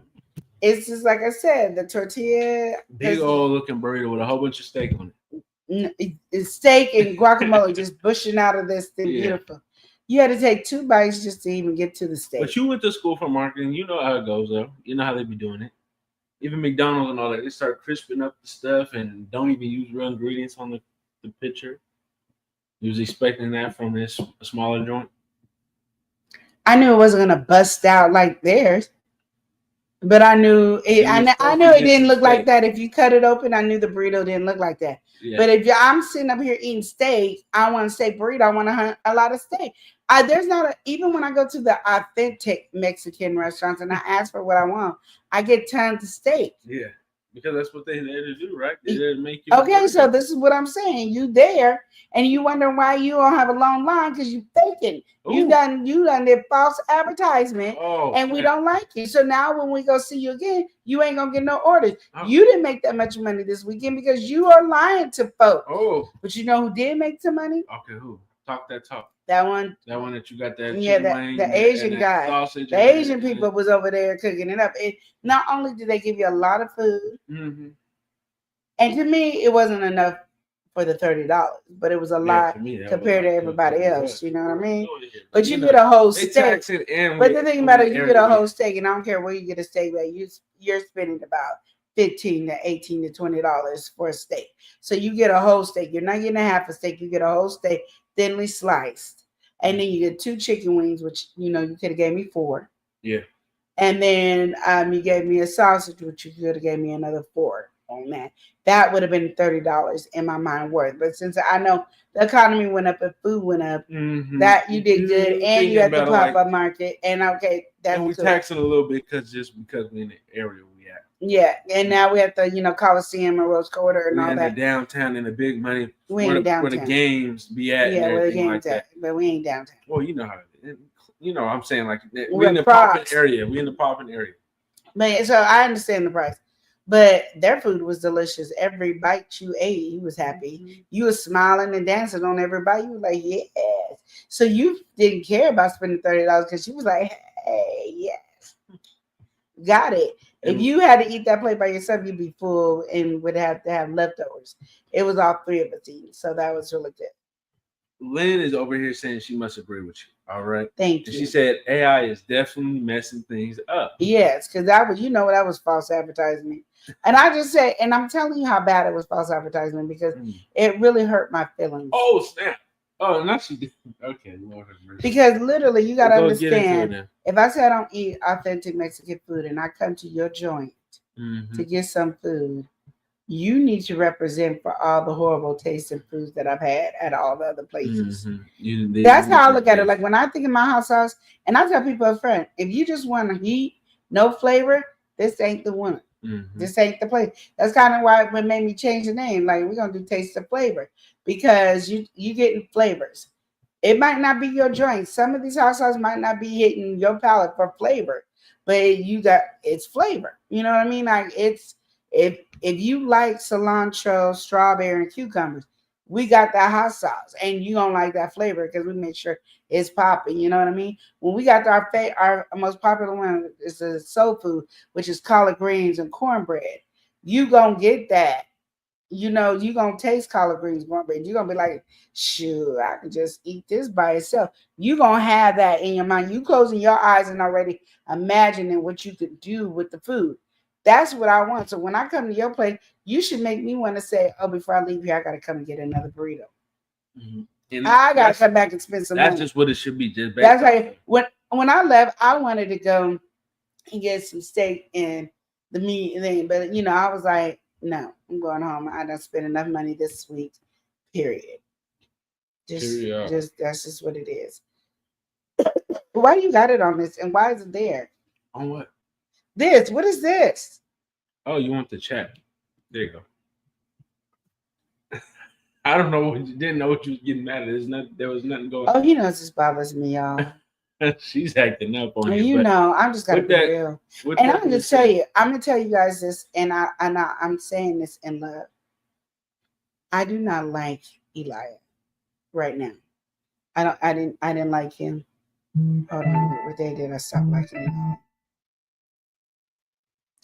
it's just like I said, the tortilla. Big old looking burrito with a whole bunch of steak on it. It's steak and guacamole just bushing out of this thing. Yeah. Beautiful. You had to take 2 bites just to even get to the steak. But you went to school for marketing. You know how it goes, though. You know how they be doing it. Even McDonald's and all that, they start crisping up the stuff and don't even use real ingredients on the picture. You was expecting that from this smaller joint? I knew it wasn't going to bust out like theirs. But I knew it. I knew it didn't look like that. If you cut it open, I knew the burrito didn't look like that. Yeah. But if I'm sitting up here eating steak, I want a steak burrito. I want a lot of steak. There's not even when I go to the authentic Mexican restaurants and I ask for what I want, I get tons of steak. Yeah, because that's what they're there to do, right? They're there to make you. Okay, so this is what I'm saying. You there and you wonder why you don't have a long line because you faking. You done did false advertisement, and we don't like you. So now when we go see you again, you ain't gonna get no orders. You didn't make that much money this weekend because you are lying to folks. But you know who did make some money? Okay, who? Talk that talk. That one that you got that. Yeah, the Asian guy. The Asian people was over there cooking it up. Not only did they give you a lot of food, and to me, it wasn't enough for the $30, but it was a lot compared to everybody else. You know what I mean? But you get a whole steak. But the thing about it, you get a whole steak, and I don't care where you get a steak, but you're spending about $15 to $18 to $20 for a steak. So you get a whole steak. You're not getting a half a steak. You get a whole steak, thinly sliced, and then you get 2 chicken wings, which you could have gave me 4. Yeah. And then you gave me a sausage, which you could have gave me another 4 on that. That would have been $30 in my mind worth. But since I know the economy went up and food went up, that you did good, and you had the pop-up market, and okay, that's and we taxing a little bit because we're in the area we at. Yeah, and now we have the Coliseum and Rose Quarter and all that. The downtown and the big money. We ain't downtown. Where the games be at. Yeah, where the games at, but we ain't downtown. Well, you know how it is. I'm saying like we're in the popping area. We in the popping area. But so I understand the price. But their food was delicious. Every bite you ate, you was happy. You was smiling and dancing on every bite. You was like, yes. So you didn't care about spending $30 because you was like, hey, yes. Got it. If you had to eat that plate by yourself, you'd be full and would have to have leftovers. It was all 3 of us eating. So that was really good. Lynn is over here saying she must agree with you. All right. Thank you. She said AI is definitely messing things up. Yes, because that was false advertisement. And I just said, and I'm telling you how bad it was false advertisement because it really hurt my feelings. Oh, snap. Oh, not she did. Okay, Lord have mercy. Because literally, you got to understand, if I say I don't eat authentic Mexican food and I come to your joint to get some food, you need to represent for all the horrible tasting foods that I've had at all the other places. That's how I look at it. Like when I think of my hot sauce, and I tell people up front, if you just want to heat, no flavor, this ain't the one. This ain't the place. That's kind of why it made me change the name. Like we're gonna do taste of flavor because you getting flavors. It might not be your joint. Some of these hot sauce might not be hitting your palate for flavor, but it's flavor. You know what I mean? Like it's if you like cilantro, strawberry, and cucumbers, we got that hot sauce, and you don't like that flavor because we make sure it's popping. You know what I mean? When we got our most popular one is the soul food, which is collard greens and cornbread. You gonna get that. you know, you're gonna taste collard greens cornbread. You're gonna be like, sure, I can just eat this by itself. You're gonna have that in your mind. You closing your eyes and already imagining what you could do with the food. That's what I want. So when I come to your place, you should make me want to say, oh, before I leave here, I gotta come and get another burrito. And I gotta come back and spend some That's money. just what it should be. Just That's like when I left, I wanted to go and get some steak and the meat thing, but you know, I was like, no, I'm going home. I done spent enough money this week. Period. Just that's just what it is. Why you got it on this, and why is it there? On what? This. What is this? Oh, you want the chat? There you go. I don't know what you didn't know what you was getting mad at. There was nothing going. Oh, you know, this bothers me, y'all. She's acting up on you. You know, I'm just gonna be real. And I'm gonna tell you, I'm gonna tell you guys this, and I'm saying this in love. I do not like Elijah right now. I didn't like him. Hold on, what day did I stop liking him?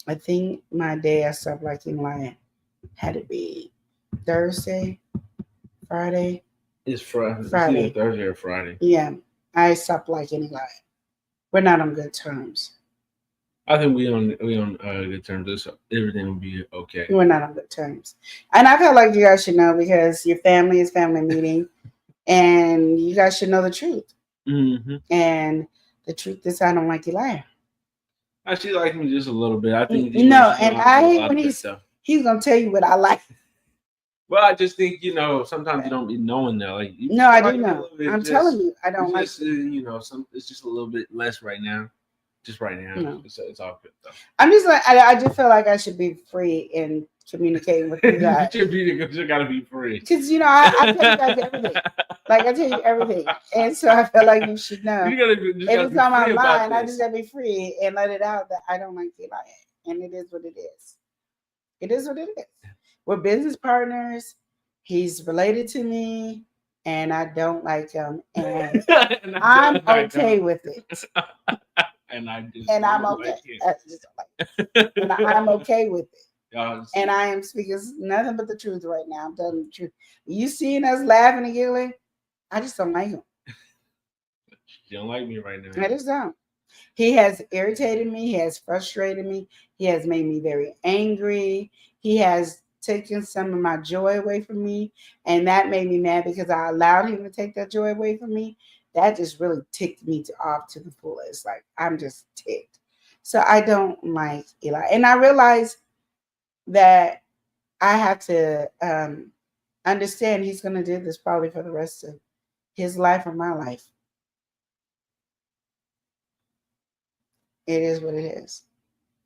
I think my day I stopped liking Lion had to be Thursday, Friday. It's Friday. Friday. It's either Thursday or Friday. Yeah, I stopped liking Elijah. We're not on good terms. I think we on good terms. Everything will be okay. We're not on good terms, and I feel like you guys should know because your family is family meeting, and you guys should know the truth. Mm-hmm. And the truth is, I don't like Elijah. She likes me just a little bit. I think no, and I hate when he's gonna tell you what I like. Well, I just think sometimes you don't be knowing that. Like no, I do know. I'm telling you, I don't like. It's just a little bit less right now. Just right now, no. It's all good though. I'm just like I just feel like I should be free in communicating with you guys. You gotta be free. Because I tell you guys everything. Like I tell you everything, and so I feel like you should know. Every time I'm lying, I just gotta be free and let it out that I don't like to lie, and it is what it is. It is what it is. We're business partners. He's related to me, and I don't like him, and I'm okay with it. And I'm okay. And I'm okay with it. And I am speaking nothing but the truth right now. I'm telling the truth. You seeing us laughing and giggling? I just don't like him. You don't like me right now. I just don't. He has irritated me. He has frustrated me. He has made me very angry. He has taken some of my joy away from me. And that made me mad because I allowed him to take that joy away from me. That just really ticked me off to the fullest. Like, I'm just ticked. So I don't like Eli. And I realize that I have to understand he's going to do this probably for the rest of his life or my life. It is what it is.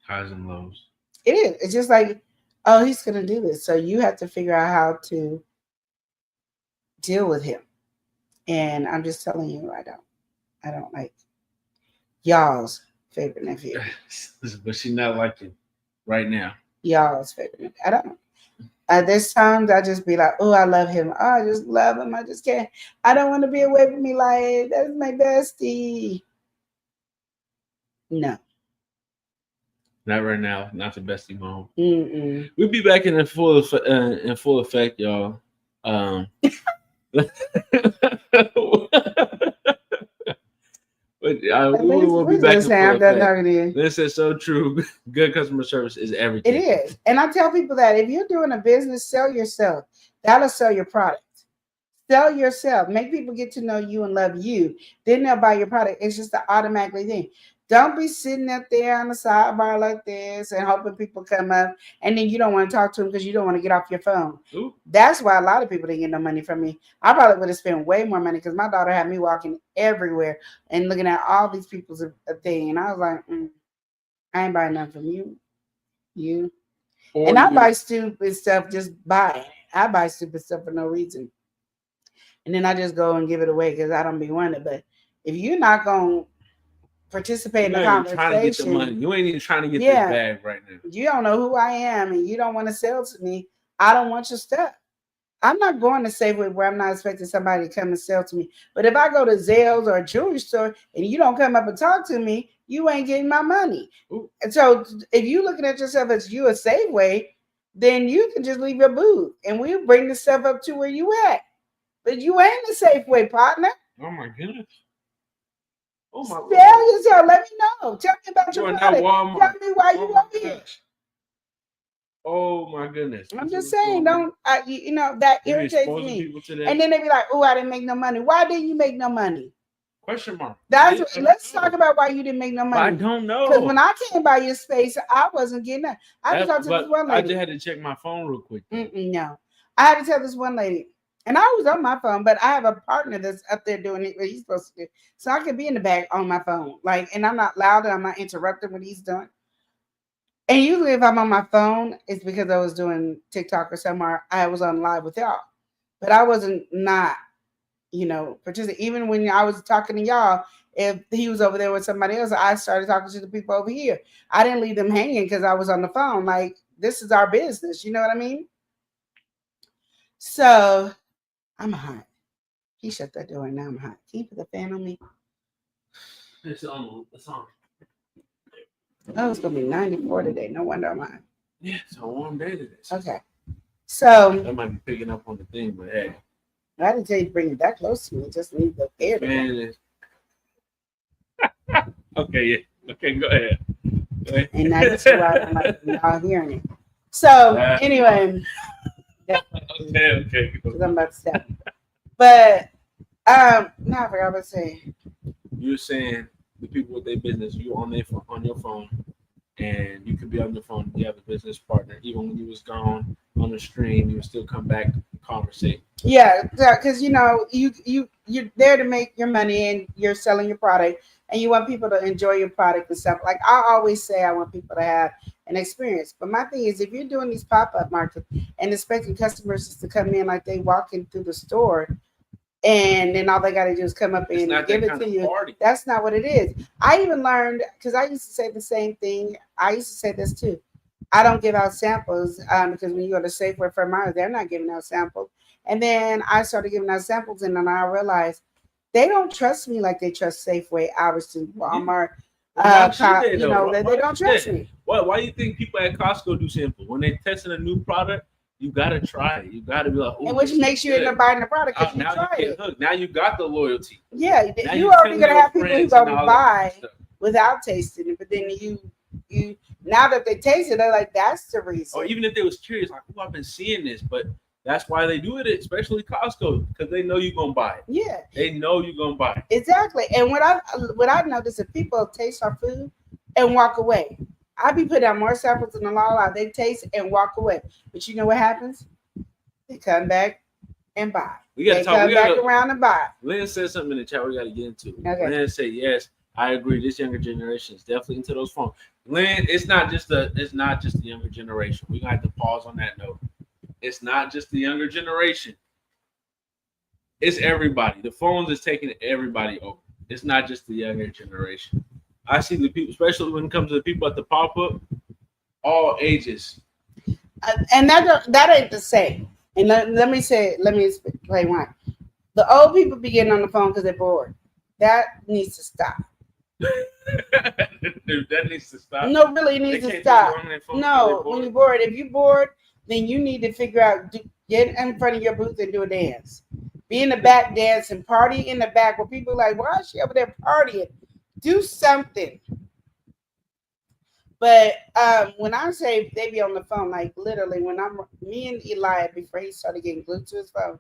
Highs and lows. It is. It's just like, oh, he's going to do this. So you have to figure out how to deal with him. And I'm just telling you, I don't like y'all's favorite nephew. But she's not like you right now. Y'all's favorite nephew. I don't. There's times I just be like, oh, I love him. Oh, I just love him. I just can't. I don't want to be away from me. Like, that's my bestie. No. Not right now. Not the bestie mom. Mm-mm. We'll be back in full effect, y'all. But we'll be back. This is so true. Good customer service is everything. It is. And I tell people that if you're doing a business, sell yourself. That'll sell your product. Sell yourself. Make people get to know you and love you. Then they'll buy your product. It's just an automatically thing. Don't be sitting up there on the sidebar like this and hoping people come up and then you don't want to talk to them because you don't want to get off your phone. Ooh. That's why a lot of people didn't get no money from me. I probably would have spent way more money because my daughter had me walking everywhere and looking at all these people's thing. And I was like, I ain't buying nothing from you. And I buy stupid stuff, just buy it. I buy stupid stuff for no reason. And then I just go and give it away because I don't be wanting it. But if you're not going to participate in the conversation. Trying to get the money. You ain't even trying to get this bag right now. You don't know who I am and you don't want to sell to me. I don't want your stuff. I'm not going to Safeway where I'm not expecting somebody to come and sell to me. But if I go to Zales or a jewelry store and you don't come up and talk to me, you ain't getting my money. Ooh. And so if you're looking at yourself as you a Safeway, then you can just leave your booth and we'll bring the stuff up to where you at. But you ain't a Safeway partner. Oh my goodness. Oh my Lord. Tell yourself, let me know. Tell me about You your are not product. Walmart. Tell me why you Oh my over here. gosh. Oh my goodness. I'm just saying, don't you know that You're irritates exposing me. people to that. And then they be like, "Oh, I didn't make no money." Why didn't you make no money? Question mark. That's I let's don't talk know. about why you didn't make no But I money. don't know. Because when I came by your space, I wasn't getting that. I had to talk to this one I lady. just had to check my phone real quick. No, I had to tell this one lady, and I was on my phone, but I have a partner that's up there doing it what he's supposed to do, so I could be in the back on my phone, like, and I'm not loud and I'm not interrupting what he's doing. And usually, if I'm on my phone, it's because I was doing TikTok or somewhere. I was on live with y'all, but I wasn't not, participating. Even when I was talking to y'all, if he was over there with somebody else, I started talking to the people over here. I didn't leave them hanging because I was on the phone. Like, this is our business. You know what I mean? So, I'm hot. He shut that door and now I'm hot. Can you put the fan on me? It's on. It's on. Oh, it's going to be 94 today. No wonder I'm hot. Yeah, it's a warm day today. Okay. So, That might be picking up on the thing, but hey. I didn't tell you to bring it that close to me. Just need the air to go. Okay, yeah. Okay, go ahead. And that's why I'm like, y'all hearing it. So, anyway. Okay. Because I'm about to step. But, now I forgot what to say. You were saying the people with their business, you on your phone, and you could be on your phone. You have a business partner, even when you was gone on the stream, you would still come back and conversate. Yeah, because you're there to make your money and you're selling your product, and you want people to enjoy your product and stuff. Like I always say, I want people to have an experience. But my thing is, if you're doing these pop-up markets and expecting customers just to come in like they walking through the store, and then all they got to do is come up and give it to you. Party. That's not what it is. I even learned, because I used to say the same thing. I used to say this too. I don't give out samples because when you go to Safeway for miles, they're not giving out samples. And then I started giving out samples, and then I realized they don't trust me like they trust Safeway, Albertsons, Walmart. They don't trust me. Why do you think people at Costco do samples? When they're testing a new product, you gotta try it. You gotta be like, and which makes you end up buying the product because you now try you it. hooked. Now you got the loyalty. Yeah, now you already gonna have people who gonna buy stuff without tasting it, but then you now that they taste it, they're like, that's the reason. Or even if they was curious, like, oh, I've been seeing this, but that's why they do it, especially Costco, because they know you're gonna buy it. Yeah, they know you're gonna buy it. Exactly. And what I noticed is people taste our food and walk away. I be putting out more samples than a lot. They taste and walk away. But you know what happens? They come back and buy. They come back around and buy. Lynn said something in the chat we got to get into. Okay. Lynn said, yes, I agree. This younger generation is definitely into those phones. Lynn, it's not just the younger generation. We're gonna have to pause on that note. It's not just the younger generation. It's everybody. The phones is taking everybody over. It's not just the younger generation. I see the people, especially when it comes to the people at the pop-up, all ages. And that ain't the same. And let me explain why. The old people be getting on the phone because they're bored. That needs to stop. That needs to stop. No, really, it needs to stop. No, when you're bored, if you're bored, then you need to figure out, get in front of your booth and do a dance. Be in the back dancing, party in the back where people are like, why is she over there partying? Do something. But when I say they be on the phone, like literally, me and Eli, before he started getting glued to his phone,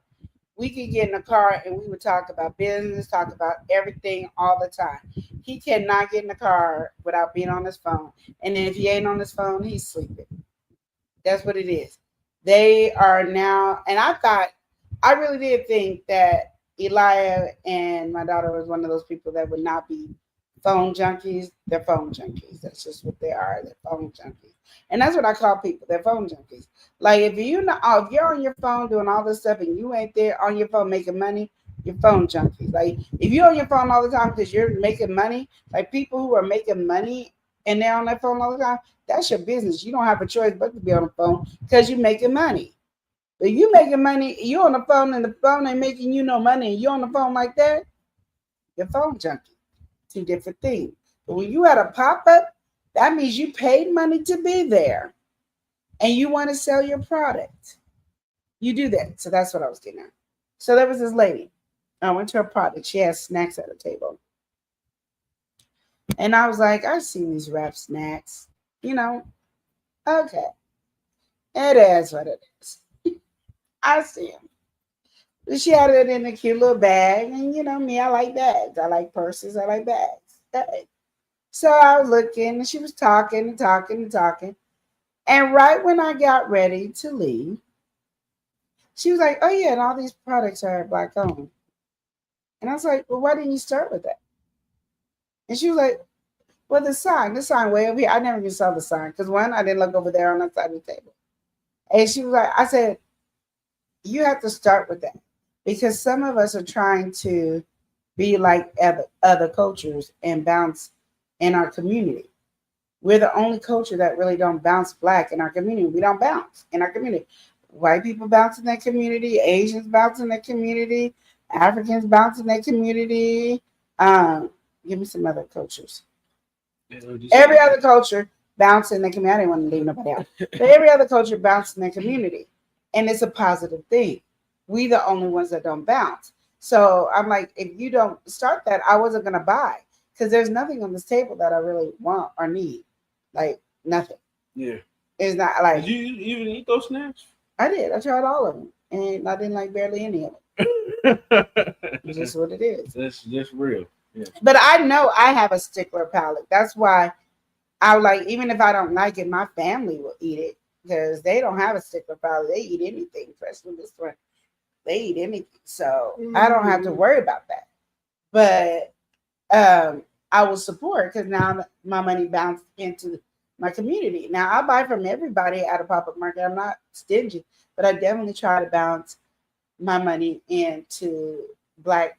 we could get in the car and we would talk about business, talk about everything all the time. He cannot get in the car without being on his phone. And then if he ain't on his phone, he's sleeping. That's what it is. They are now, and I really did think that Elia and my daughter was one of those people that would not be phone junkies. They're phone junkies. That's just what they are. They're phone junkies. And that's what I call people. They're phone junkies. Like if you're on your phone doing all this stuff and you ain't there on your phone making money, you're phone junkies. Like if you're on your phone all the time because you're making money, like people who are making money and they're on their phone all the time, that's your business. You don't have a choice but to be on the phone because you're making money. If you making money, you're on the phone and the phone ain't making you no money and you're on the phone like that, you're phone junkie. Two different things. But when you had a pop-up, that means you paid money to be there. and you want to sell your product, you do that. So that's what I was getting at. So there was this lady. I went to her product. She had snacks at her table. And I was like, I've seen these wrap snacks. Okay. It is what it is. I see them. She had it in a cute little bag. And me, I like bags. I like purses. I like bags. Okay. So I was looking, and she was talking and talking and talking. And right when I got ready to leave, she was like, oh, yeah, and all these products are Black owned. And I was like, well, why didn't you start with that? And she was like, well, the sign way over here. I never even saw the sign because, one, I didn't look over there on that side of the table. And she was like, I said, you have to start with that because some of us are trying to be like other cultures and bounce in our community. We're the only culture that really don't bounce Black in our community. We don't bounce in our community. White people bounce in that community. Asians bounce in that community. Africans bounce in that community. Give me some other cultures. Every other culture bounce in the community. I didn't want to leave nobody out. But every other culture bounce in the community. And it's a positive thing. We the only ones that don't bounce. So I'm like, if you don't start that, I wasn't going to buy. Because there's nothing on this table that I really want or need. Like, nothing. Yeah. It's not like... Did you even eat those snacks? I did. I tried all of them. And I didn't like barely any of them. It's just what it is. That's just real. Yeah. But I know I have a stickler palate. That's why I like, even if I don't like it, my family will eat it. Because they don't have a stickler palate. They eat anything, especially this one. They eat anything. So I don't have to worry about that. But I will support because now my money bounced into my community. Now I buy from everybody at a pop-up market. I'm not stingy, but I definitely try to bounce my money into Black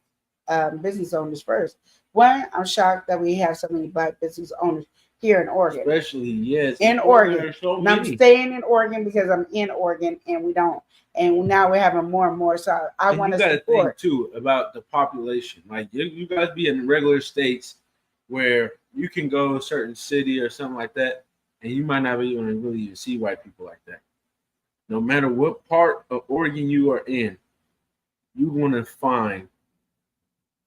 business owners first. One, I'm shocked that we have so many Black business owners here in Oregon. Especially, yes. In Oregon. So and I'm staying in Oregon because I'm in Oregon and we don't. And now we're having more and more. So I want to support. You got to think, too, about the population. Like, you guys be in regular states where you can go to a certain city or something like that, and you might not even really see white people like that. No matter what part of Oregon you are in, you want to find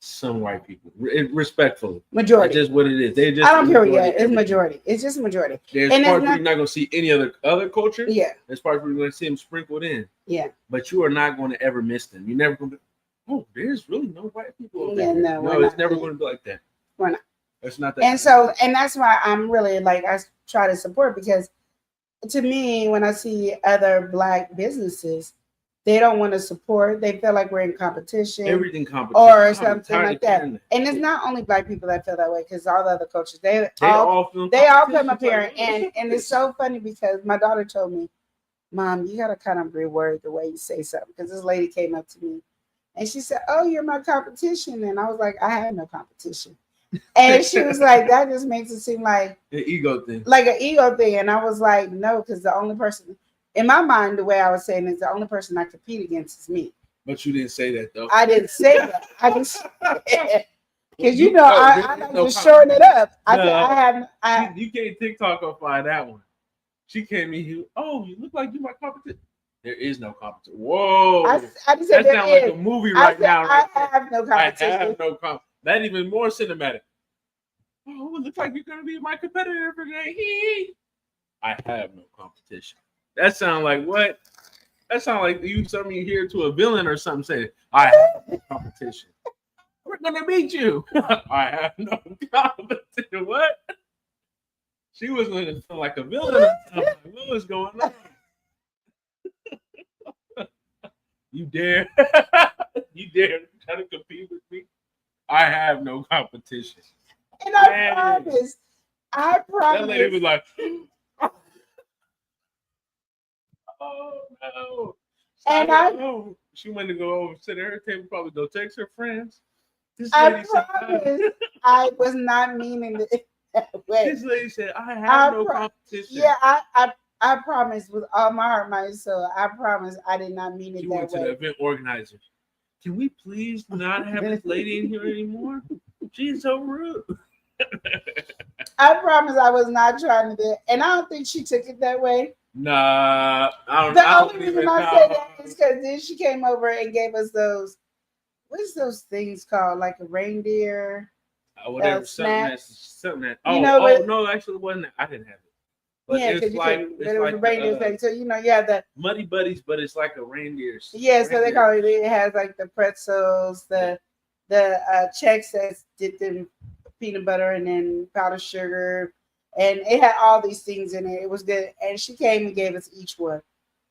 some white people, respectfully. Majority. That's just what it is. They just. I don't care yet. It's majority. It's just majority. There's parts where you're not going to see any other culture. Yeah. There's parts where you're going to see them sprinkled in. Yeah. But you are not going to ever miss them. You're never going to be, oh, there's really no white people over there. No, it's never going to be like that. We're not. It's not that. And that's why I'm really like, I try to support because to me, when I see other Black businesses, they don't want to support. They feel like we're in competition. Everything competition. Or something like that. And it's not only Black people that feel that way because all the other cultures, they all come up here. And it's so funny because my daughter told me, Mom, you got to kind of reword the way you say something. Because this lady came up to me and she said, oh, you're my competition. And I was like, I have no competition. And she was like, that just makes it seem like an ego thing. Like an ego thing. And I was like, no, because the only person, in my mind, the way I was saying is the only person I compete against is me. But you didn't say that, though. I didn't say that. I just, because I like to shorten it up. You can't TikTok or find that one. She came in here, oh, you look like you my competition. There is no competition. Whoa. I just said that sounds like a movie right now. I have no competition. I have no competition. That even more cinematic. Oh, it looks like you're going to be my competitor for today. I have no competition. That sounds like what? That sounds like you here to a villain or something saying, I have no competition. We're going to beat you. I have no competition. What? She was going to feel like a villain. Like, what was going on? You dare? You dare try to compete with me? I have no competition. And I promise. That lady was like, oh no. And she went to go over to her table, probably go text her friends. I promise I was not meaning it that way. This lady said, I have no competition. Yeah, I promise with all my heart, my soul. I promise I did not mean it that way. Went to the event organizer. Can we please not have this lady in here anymore? She's so rude. I promise I was not trying to do it. And I don't think she took it that way. Nah, I don't. The I only don't reason even I know. say that is because then she came over and gave us those. What's those things called? Like a reindeer. Whatever, something that. You Oh, know, but- no, actually, it wasn't. I didn't have it. But Yeah, it's because like but it's it was like a reindeer the, thing. So you know, you have the Muddy Buddies, but it's like a reindeer. yeah. So they reindeer. call it. It has like the pretzels, the Chex that's dipped in peanut butter and then powdered sugar, and it had all these things in it. It was good, and she came and gave us each one,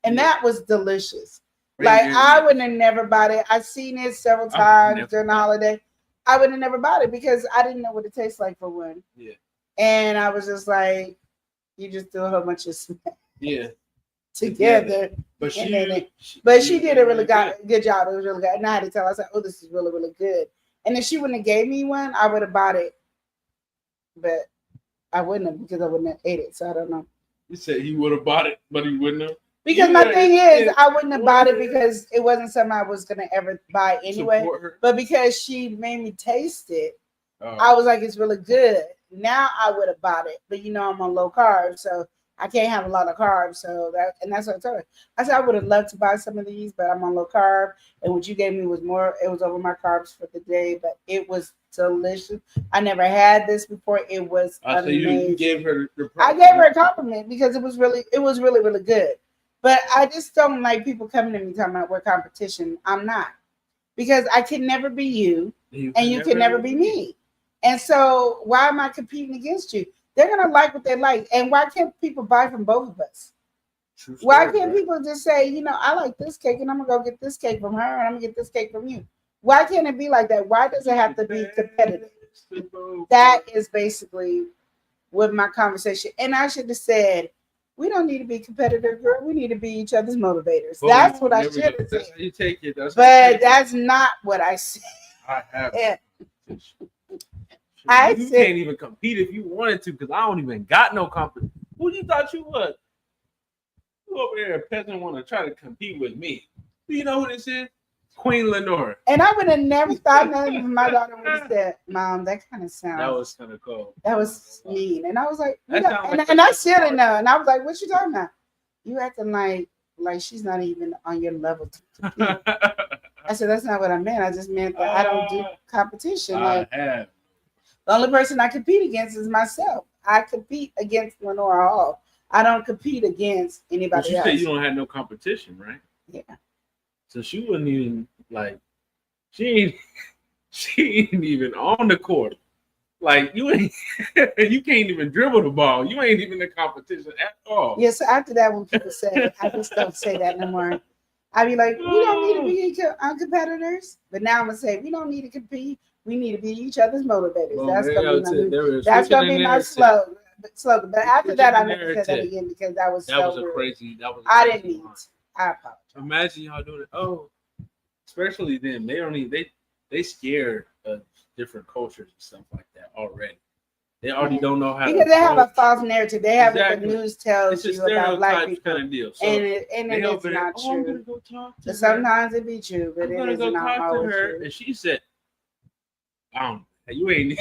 and that was delicious. Like Reindeer I meat. wouldn't have never bought it. I've seen it several I've times never during the holiday. I would have never bought it because I didn't know what it tastes like for one. Yeah. And I was just like, you just do a whole bunch of smack Yeah. together. But And then but she did a really good job. It was really good. And I had to tell her, I said, oh, this is really, really good. And if she wouldn't have gave me one, I would have bought it. But I wouldn't have because I wouldn't have ate it. So I don't know. You said he would have bought it, but he wouldn't have. Because my thing is, I wouldn't have bought it because it wasn't something I was gonna ever buy anyway. But because she made me taste it, I was like, it's really good. Now I would have bought it, but you know I'm on low carbs, so I can't have a lot of carbs. So that's what I told her. I said I would have loved to buy some of these, but I'm on low carb, and what you gave me was more. It was over my carbs for the day, but it was delicious. I never had this before. It was amazing. So you gave her the I gave her a compliment because it was really, really good. But I just don't like people coming to me talking about we're competition. I'm not. Because I can never be you and you can never be me. And so why am I competing against you? They're going to like what they like. And why can't people buy from both of us? Why can't people just say, you know, I like this cake and I'm going to go get this cake from her and I'm going to get this cake from you? Why can't it be like that? Why does it have to be competitive? That is basically what my conversation. And I should have said, we don't need to be competitive, girl. We need to be each other's motivators. That's what I should have said. That's how you take it. But that's not what I said. I have. Yeah. You can't even compete if you wanted to, because I don't even got no competition. Who you thought you was? You over there, a peasant, want to try to compete with me? Do you know who this is? Queen Lenore. And I would have never thought nothing if my daughter would have said, Mom, that kind of sounds. That was kind of cool. That was mean. And I was like, That you know, sounds like and I still didn't know. And I was like, what you talking about? You acting like she's not even on your level to compete. I said, that's not what I meant. I just meant that I don't do competition. Like, have. The only person I compete against is myself. I compete against Lenora Hall. I don't compete against anybody But you else. said you don't have no competition, right? Yeah. So she wouldn't even she ain't even on the court. Like you ain't you can't even dribble the ball. You ain't even in competition at all. Yeah, so after that, when people say, I just don't say that no more. I be like, we don't need to be competitors. But now I'm gonna say we don't need to compete. We need to be each other's motivators. Well, that's gonna be my slogan. But after that, I never said that narrative. again because that was That so was a rude. crazy. I didn't mean it. I apologize. Imagine y'all doing it. Oh, especially them. They don't need. They scared of different cultures and stuff like that already. They already don't know how. Because to they have a approach. false narrative. They have what the Exactly. news tells It's a you about black stereotype people, kind of deal. So and it's not I'm gonna true. go talk to But her. sometimes it be true, but I'm it gonna is go not talk to always her, true. and she said, you ain't.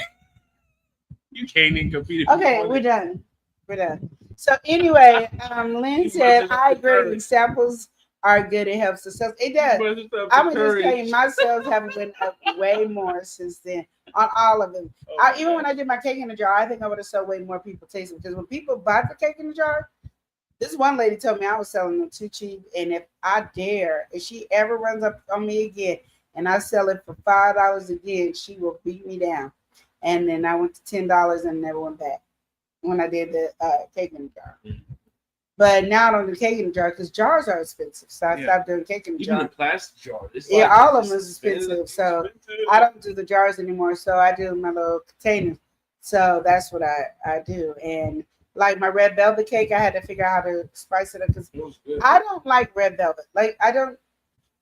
You can't even compete. If you Okay, wanted. we're done. We're done. So anyway, Lynn You said, must have I the agree. courage. Samples are good. It helps the sales. It does. You must have the I'm gonna just tell courage. you, my sales have went up way more since then on all of them. Even when I did my cake in the jar, I think I would have sold way more people tasting because when people buy the cake in the jar, this one lady told me I was selling them too cheap, and if she ever runs up on me again, and I sell it for $5 again, she will beat me down. And then I went to $10 and never went back when I did the cake in the jar. But now I don't do cake in the jar because jars are expensive. So I stopped doing cake in the Even jar. a plastic jar. It's Yeah, like- all of them is expensive. So I don't do the jars anymore. So I do my little containers. So that's what I do. And like my red velvet cake, I had to figure out how to spice it up because I don't like red velvet. Like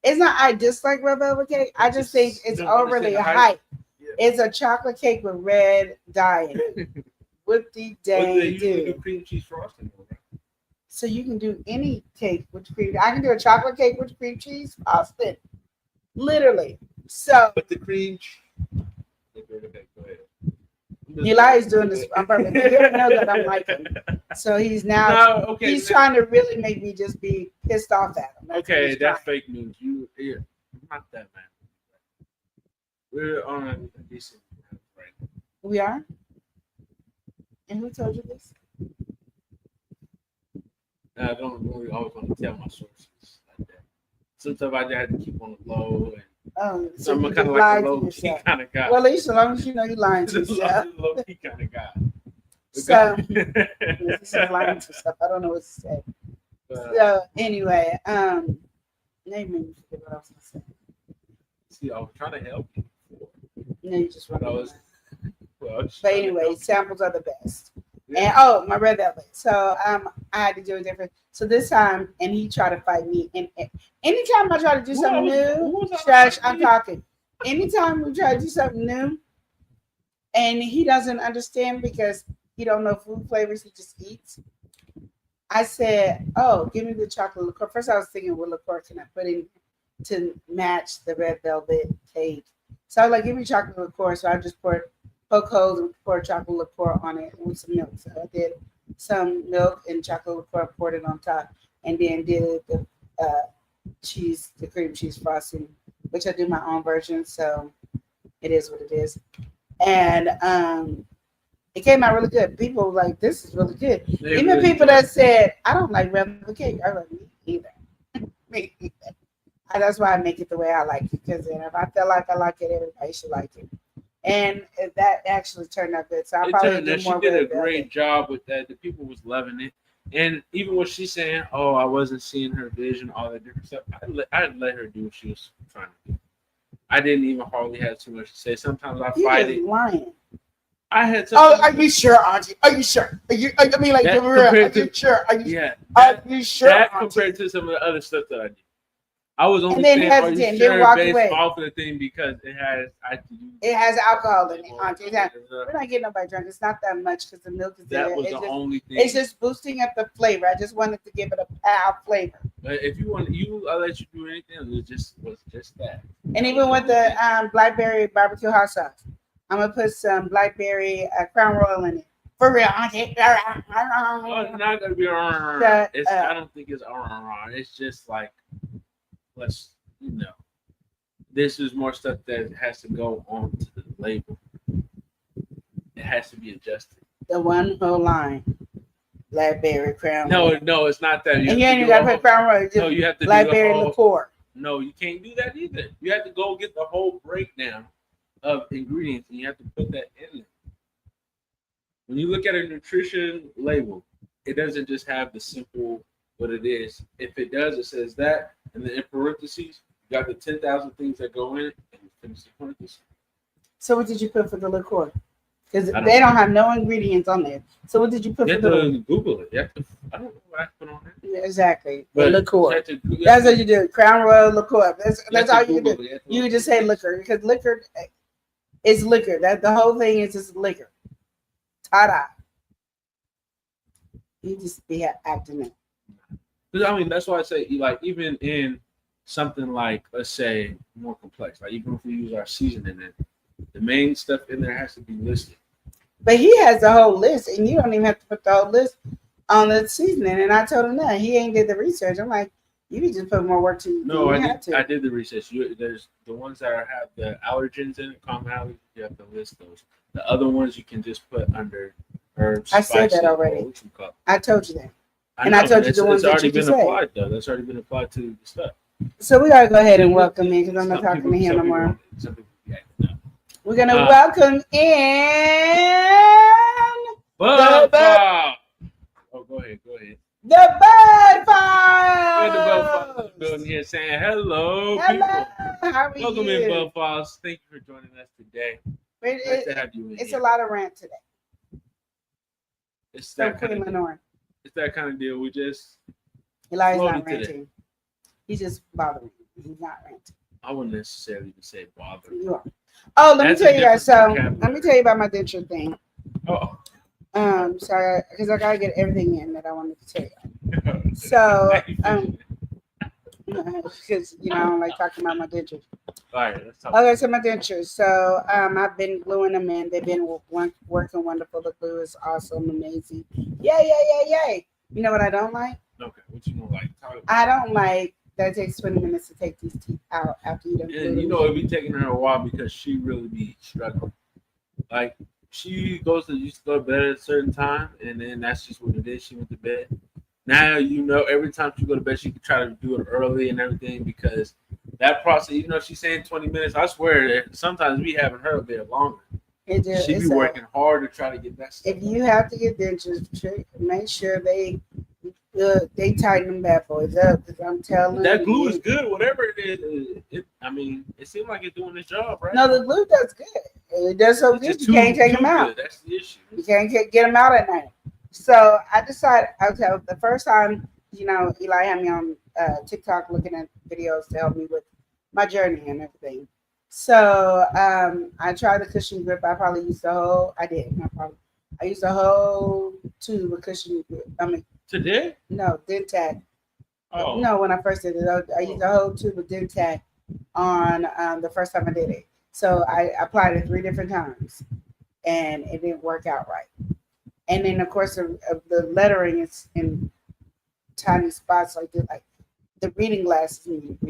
it's not I dislike red velvet cake. I just think it's You don't overly understand the hype. Yeah. It's a chocolate cake with red dye in it. What the dang They usually do? do cream cheese frosting. So you can do any cake with cream. I can do a chocolate cake with cream cheese frosting. Literally. So But the cream. Go ahead. Eli's doing this on purpose. He already knows that I'm like him. So he's now he's trying to really make me just be pissed off at him. Okay, that's fake news. Not that, man. We're on a decent right. We are? And who told you this? I don't really always want to tell my sources like that. Sometimes I just have to keep on the low. So I'm you kind of lied like a to low key yourself. kind of guy. Well, at least as long as you know you're lying to yourself. Low key kind of guy. So this is lying to yourself. I don't know what to say. So anyway, name me forget what I was gonna say. See, I was trying to help you. No, you just But I was. Well, But anyway, samples are the best. Yeah. And my red velvet. So I had to do it different. So this time, and he tried to fight me. And anytime I try to do something new, Shush, I'm talking. Anytime we try to do something new, and he doesn't understand because he don't know food flavors, he just eats. I said, "Oh, give me the chocolate liqueur." First, I was thinking, "What liqueur can I put in to match the red velvet cake?" So I was like, "Give me chocolate liqueur." So I just poured Coco's and poured chocolate liqueur on it with some milk. So I did some milk and chocolate liqueur, poured it on top, and then did the the cream cheese frosting, which I do my own version. So it is what it is. And it came out really good. People were like, "This is really good." Even really people that said, "I don't like red velvet cake," I like me either. Me either. And that's why I make it the way I like it, because then if I feel like I like it, everybody should like it. And that actually turned out good. So I probably do more. She did a great job with that. The people was loving it. And even when she's saying, "Oh, I wasn't seeing her vision," all that different stuff, I'd let her do what she was trying to do. I didn't even hardly have too much to say. Sometimes I fight it. Lying. I had. Oh, are you sure, Auntie? Are you sure? Are you? I mean, like, for real? Are you sure? Are you? Yeah. Are you sure? That compared to some of the other stuff that I did. I was only saying, "Are you sure?" based away. off of the thing because it has alcohol in it, Auntie. We're not getting nobody drunk. It's not that much because the milk is there. That was the only thing. It's just boosting up the flavor. I just wanted to give it a pow flavor. But if you want, I'll let you do anything. It was just that. And even with the blackberry barbecue hot sauce, I'm gonna put some blackberry Crown Royal in it. For real, Auntie. Oh, it's not gonna be. I don't think it's. It's just like. This is more stuff that has to go onto the label. It has to be adjusted. The one whole line, blackberry Crown. No, it's not that. You ain't even gotta put Crown Royal. No, you have to blackberry do liqueur. No, you can't do that either. You have to go get the whole breakdown of ingredients, and you have to put that in there. When you look at a nutrition label, it doesn't just have the simple what it is. If it does, it says that, and then in parentheses, you got the 10,000 things that go in it, and you finish the parentheses. So what did you put for the liqueur? Because they don't have no ingredients on there. So what did you put for the liqueur? Google it. I don't know what I put on there. Yeah, exactly. But liqueur. That's what you do. Crown Royal liqueur. That's all you do. You just say liquor because liquor is liquor. That the whole thing is just liquor. Ta-da. You just be acting it. I mean, that's why I say, like, even in something like, let's say, more complex, like even if we use our seasoning in it, the main stuff in there has to be listed. But he has the whole list, and you don't even have to put the whole list on the seasoning. And I told him that he ain't did the research. I'm like, you need to put more work to. No, I did the research. There's the ones that have the allergens in it, common allergens. You have to list those. The other ones you can just put under herbs. I said that already. I told you that. I told you the ones that you can say. It's already been applied, though. That's already been applied to the stuff. So we gotta go ahead and welcome in because I'm not talking to him no more. We're gonna welcome in Bud File. Oh, go ahead. The Bud File. The Bud Files building here saying hello. Hello. How are Welcome you? in, Bud Files. Thank you for joining us today. Nice to have you in it's here. a lot of rant today. It's that kind of deal. It's that kind of deal. We just Eli's not ranting. He's just bothering. He's not ranting. I wouldn't necessarily even say bother. You are. Oh, let me tell you guys. So let me tell you about my denture thing. Oh. So because I gotta get everything in that I wanted to tell you. So because I don't like talking about my dentures. All right, let's talk. Okay, so my dentures. So I've been gluing them in. They've been working wonderful. The glue is awesome, amazing. Yay! You know what I don't like? Okay, what you don't like? I don't like that it takes 20 minutes to take these teeth out after you done glue And them. it'll be taking her a while because she really be struggling. Like she used to go to bed at a certain time, and then that's just what it is. She went to bed. Now every time she go to bed, she can try to do it early and everything because that process. She's saying 20 minutes. I swear that sometimes we having her a bit longer. She be working hard to try to get that stuff. If you have to get dentures, make sure they tighten them bad boys up. Because I'm telling That you, glue is good. Whatever it is, it seems like it's doing its job, right? No, the glue does good. It does so good. You can't take them out. That's the issue. You can't get them out at night. So I decided, the first time, Eli had me on TikTok looking at videos to help me with my journey and everything. So I tried the cushion grip. I probably used the whole. I did. No problem. I used the whole tube of cushion grip. Today? No, Dentac. Oh. No, when I first did it, I used the whole tube of Dentac on the first time I did it. So I applied it 3 different times, and it didn't work out right. And then, of course, the lettering is in tiny spots like this. Like the reading glasses needed to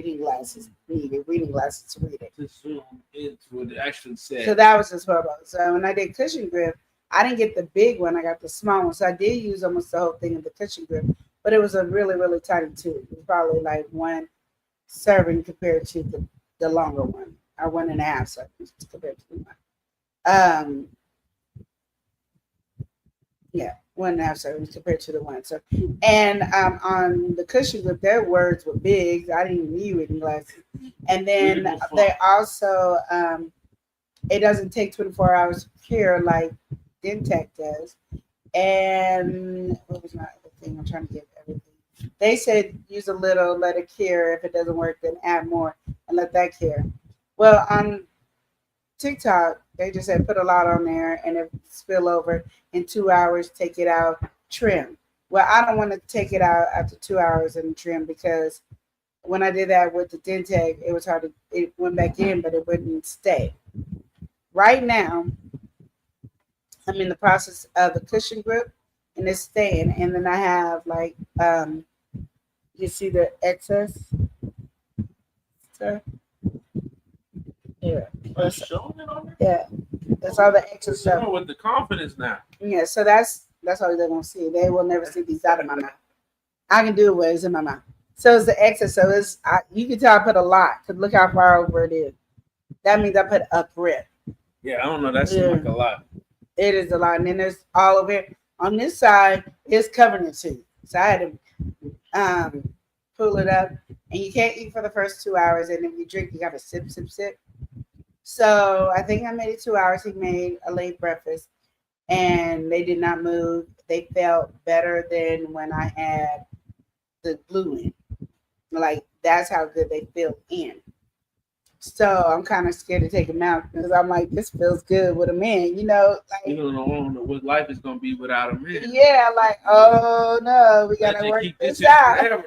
read it. To zoom into what it actually said. So that was just horrible. So when I did cushion grip, I didn't get the big one. I got the small one. So I did use almost the whole thing of the cushion grip, but it was a really, really tiny tube. It was probably like 1 serving compared to the longer one, or 1.5 servings compared to the one. Yeah, 1.5 servings compared to the one. So, and on the cushion grip, their words were big. I didn't even need reading glasses. And then they also, it doesn't take 24 hours to cure like Dentac does. And what was my other thing? I'm trying to get everything. They said use a little, let it cure. If it doesn't work, then add more and let that cure. Well, on TikTok, they just said put a lot on there and if spill over in 2 hours, take it out, trim. Well, I don't want to take it out after 2 hours and trim because when I did that with the Dentac, it was hard to, it went back in, but it wouldn't stay. Right now, I'm in the process of the cushion grip and it's staying. And then I have like, you see the excess? Sir? Yeah. Yeah. That's all the extra stuff. With the confidence now. Yeah, so that's all they're gonna see. They will never see these out of my mouth. I can do it where it's in my mouth. So it's the excess. So you can tell I put a lot because look how far over it is. That means I put a grip. Yeah, I don't know. That seems like a lot. It is a lot. And then there's all over it. On this side, it's covering the tooth. So I had to pull it up. And you can't eat for the first 2 hours. And if you drink, you got to sip. So I think I made it 2 hours. He made a late breakfast. And they did not move. They felt better than when I had the glue in. Like, that's how good they feel in. So I'm kind of scared to take them out because I'm like, this feels good with a man, you know. Like, you don't know what life is gonna be without a man. Yeah, like, oh no, we gotta work this out.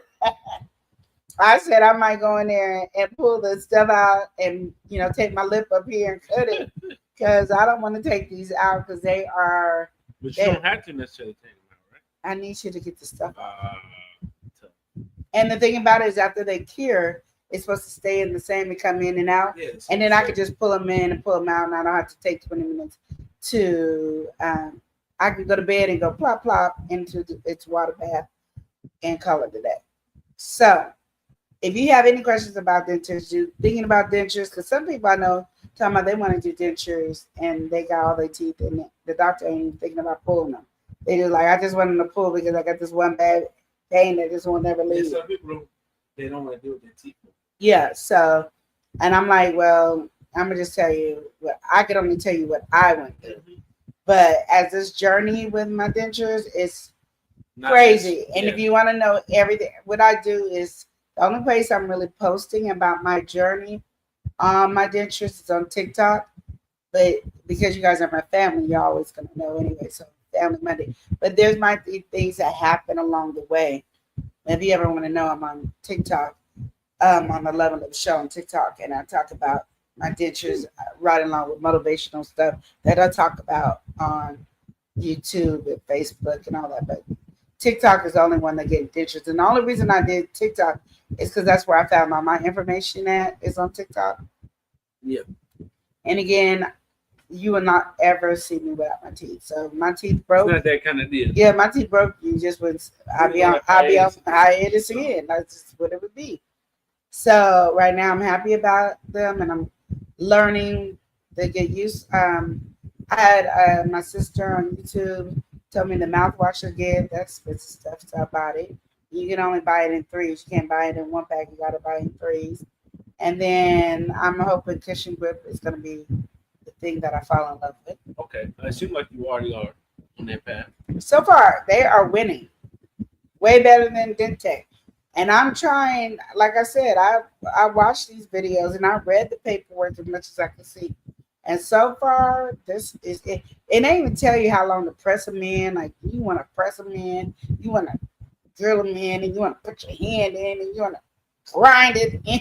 I said I might go in there and pull the stuff out and take my lip up here and cut it because I don't want to take these out because they are. But you don't have to necessarily take them out, right? I need you to get the stuff out. And the thing about it is, after they cure, it's supposed to stay in the same and come in and out. Yes, and then I could just pull them in and pull them out, and I don't have to take 20 minutes to. I can go to bed and go plop plop into its water bath and call it a day. So, if you have any questions about dentures, you thinking about dentures, because some people I know talking about they want to do dentures and they got all their teeth, and the doctor ain't even thinking about pulling them. They just like, I just want them to pull because I got this one bad pain that just won't never leave. Some people they don't want to do with their teeth. Yeah, so, and I'm like, well, I'm gonna just tell you what I could only tell you what I went through. But as this journey with my dentures is crazy. And if you want to know everything, what I do is the only place I'm really posting about my journey on my dentures is on TikTok. But because you guys are my family, you're always gonna know anyway. So Family Monday. But there's might be things that happen along the way. If you ever want to know, I'm on TikTok. on the Love and Live show on TikTok, and I talk about my dentures right along with motivational stuff that I talk about on YouTube and Facebook and all that. But TikTok is the only one that gets dentures, and the only reason I did TikTok is because that's where I found all my information at, is on TikTok. Yeah. And again, you will not ever see me without my teeth. So my teeth broke. It's not that kind of deal. Yeah, my teeth broke. You just wouldn't. I'll be on hiatus again. That's just what it would be. So right now I'm happy about them, and I'm learning to get used. I had my sister on YouTube told me the mouthwash again. That's expensive stuff, so I bought it. You can only buy it in threes. You can't buy it in one pack. You got to buy it in threes. And then I'm hoping Cushion Grip is going to be the thing that I fall in love with. Okay, it seems like you already are on that path. So far, they are winning. Way better than Dentec. And I'm trying, like I said, I watched these videos and I read the paperwork as much as I can see. And so far, this is it. It ain't even tell you how long to press them in. Like, you want to press them in, you want to drill them in, and you want to put your hand in, and you want to grind it in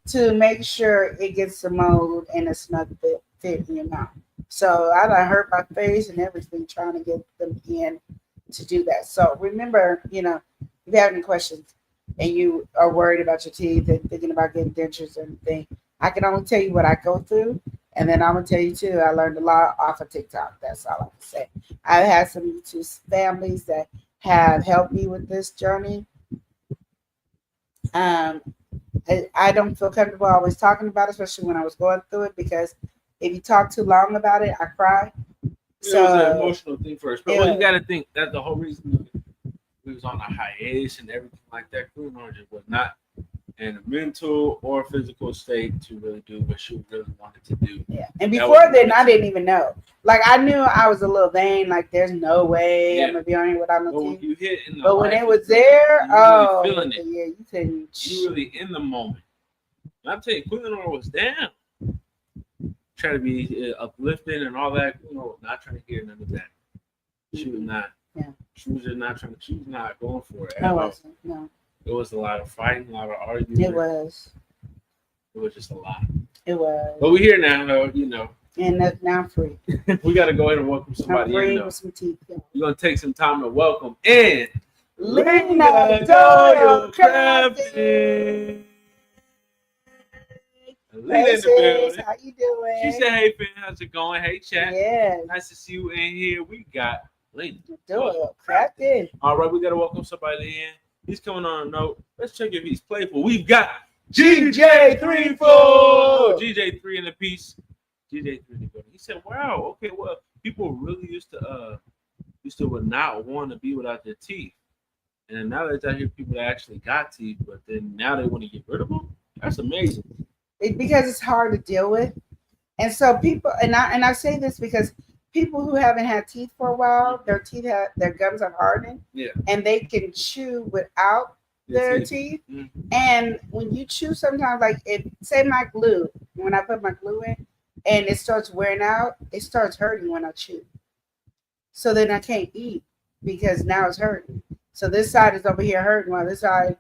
to make sure it gets the mold and a snug fit in your mouth. So I done hurt my face and everything trying to get them in to do that. So remember, if you have any questions and you are worried about your teeth and thinking about getting dentures and everything, I can only tell you what I go through. And then I'm going to tell you, too, I learned a lot off of TikTok. That's all I can say. I've had some YouTube families that have helped me with this journey. I don't feel comfortable always talking about it, especially when I was going through it, because if you talk too long about it, I cry. So, it was an emotional thing first. But you got to think that's the whole reason we was on a hiatus and everything like that. Queen Orange was not in a mental or physical state to really do what she really wanted to do. Yeah. And before then, I didn't even know. Like, I knew I was a little vain. Like, there's no way I'm going to be on here without no teeth. You hit in the but when it was there, really feeling it. Yeah, you couldn't. You really in the moment. And I'm telling you, Queen Orange was down. Trying to be uplifting and all that. Not trying to hear none of that. She was not. Yeah. She was just not trying to. She was not going for it. I wasn't. No. It was a lot of fighting, a lot of arguing. It was. It was just a lot. It was. But we're here now, though. And now I'm free. We got to go ahead and welcome somebody I'm free in. with some teeth. Yeah. We're gonna take some time to welcome in Lena Doyle Crafty. Lena in the building. How you doing? She said, "Hey, Finn, how's it going? Hey, chat. Yeah. Nice to see you in here. We got Lena Doyle Crafty. All right, we got to welcome somebody in. He's coming on a note. Let's check if he's playful. We've got GJ34. GJ3 in the piece. GJ3 in the building. He said, "Wow, okay, well, people really used to would not want to be without their teeth, and now that I hear people that actually got teeth, but then now they want to get rid of them. That's amazing." Because it's hard to deal with, and so people, and I say this because people who haven't had teeth for a while, their gums are hardened, and they can chew without their teeth. Mm-hmm. And when you chew, sometimes, like say my glue, when I put my glue in, and it starts wearing out, it starts hurting when I chew. So then I can't eat because now it's hurting. So this side is over here hurting, while this side,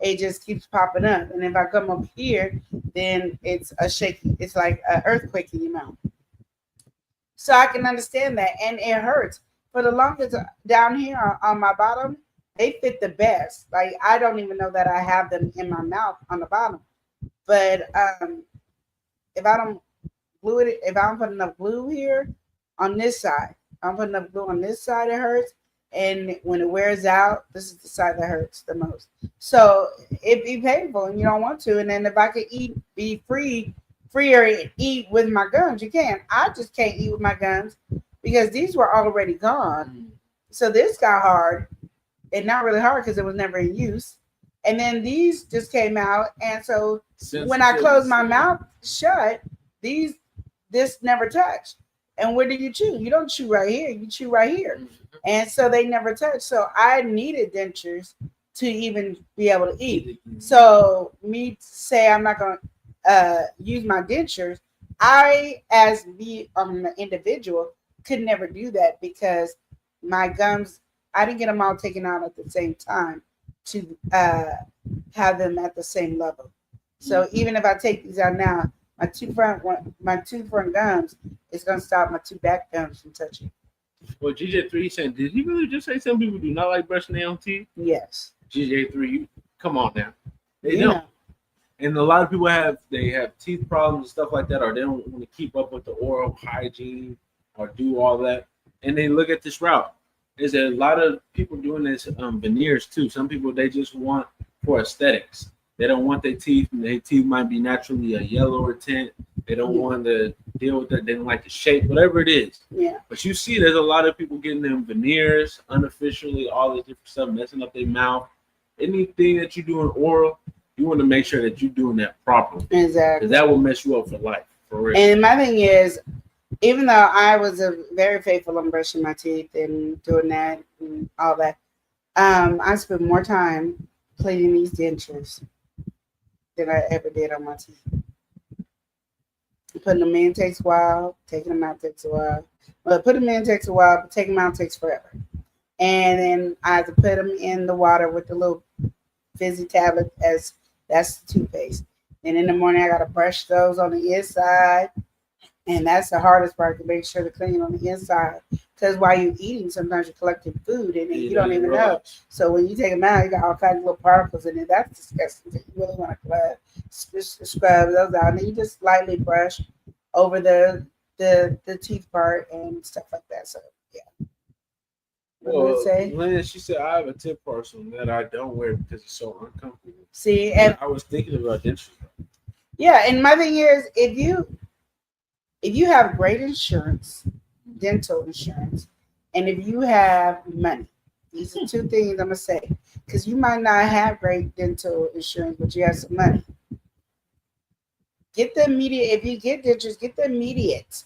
it just keeps popping up. And if I come up here, then it's a shaky. It's like an earthquake in your mouth. So I can understand that, and it hurts. For the longest down here on my bottom, they fit the best. Like, I don't even know that I have them in my mouth on the bottom. But if I don't glue it, if I don't put enough glue here on this side, I'm putting enough glue on this side, it hurts. And when it wears out, this is the side that hurts the most. So it'd be painful and you don't want to. And then if I could be freer and eat with my gums, you can. I just can't eat with my gums because these were already gone. So this got hard, and not really hard because it was never in use. And then these just came out. And so when I closed my mouth shut, this never touched. And where do you chew? You don't chew right here. You chew right here. And so they never touched. So I needed dentures to even be able to eat. So me to say I'm not going to use my dentures, I, as an individual, could never do that because my gums, I didn't get them all taken out at the same time to have them at the same level. So even if I take these out now, my two front gums is gonna stop my two back gums from touching. Well, GJ3 saying, did he really just say some people do not like brushing their own teeth? Yes. GJ3, come on now. They Yeah. don't. And a lot of people have teeth problems and stuff like that, or they don't want to keep up with the oral hygiene or do all that. And they look at this route. There's a lot of people doing this veneers too. Some people, they just want for aesthetics. They don't want their teeth, and their teeth might be naturally a yellower tint. They don't want to deal with that. They don't like the shape, whatever it is. Yeah. But you see, there's a lot of people getting them veneers unofficially, all this different stuff, messing up their mouth. Anything that you do in oral, you want to make sure that you're doing that properly. Exactly. Because that will mess you up for life, for real. And my thing is, even though I was very faithful on brushing my teeth and doing that and all that, I spent more time cleaning these dentures than I ever did on my teeth. Putting them in takes a while, taking them out takes a while. Well, putting them in takes a while, but taking them out takes forever. And then I have to put them in the water with the little fizzy tablet, as that's the toothpaste. And in the morning, I got to brush those on the inside. And that's the hardest part, to make sure to clean on the inside. Because while you're eating, sometimes you're collecting food and you don't even know. So when you take them out, you got all kinds of little particles in it. That's disgusting. You really want to scrub those out. And then you just lightly brush over the teeth part and stuff like that. So, yeah. Well, Lynn, she said, I have a tip parcel that I don't wear because it's so uncomfortable. See, and I was thinking about dentistry. Yeah, and my thing is, if you have great insurance, dental insurance, and if you have money, these are two things I'm gonna say, because you might not have great dental insurance, but you have some money. Get the immediate. If you get dentures, get the immediate,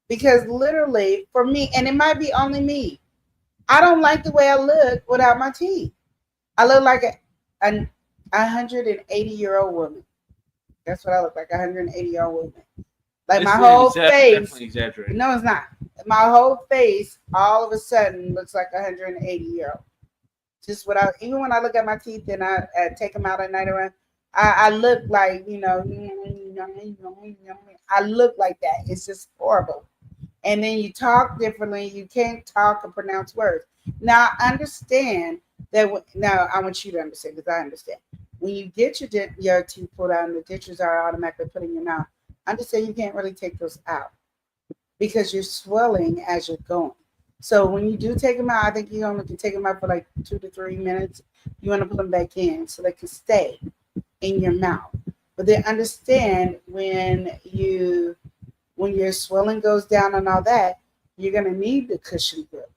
because literally for me, and it might be only me, I don't like the way I look without my teeth. I look like a 180-year-old woman. That's what I look like, a 180-year-old woman. Like my whole face. No, it's not. My whole face all of a sudden looks like a 180-year-old. Just even when I look at my teeth and I take them out at night around, I look like, I look like that. It's just horrible. And then you talk differently. You can't talk or pronounce words. Now, I understand that. Now, I want you to understand, because I understand. When you get your teeth pulled out and the dentures are automatically put in your mouth, understand you can't really take those out because you're swelling as you're going. So when you do take them out, I think you only can take them out for like 2 to 3 minutes. You want to put them back in so they can stay in your mouth. But then understand when your swelling goes down and all that, you're gonna need the cushion grip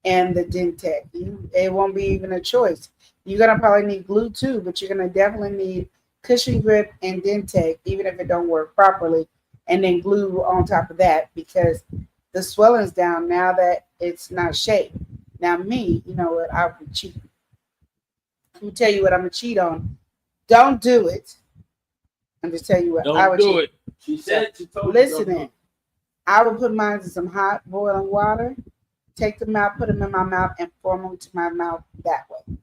and the Dentec. It won't be even a choice. You're gonna probably need glue too, but you're gonna definitely need cushion grip and Dentec, even if it don't work properly, and then glue on top of that, because the swelling's down now that it's not shaped. Now me, you know what, I would cheat. Let me tell you what I'm gonna cheat on. Don't do it. I'm just telling you what I would do cheat. it. She said she told Listen you. in. I would put mine in some hot boiling water, take them out, put them in my mouth, and form them to my mouth that way.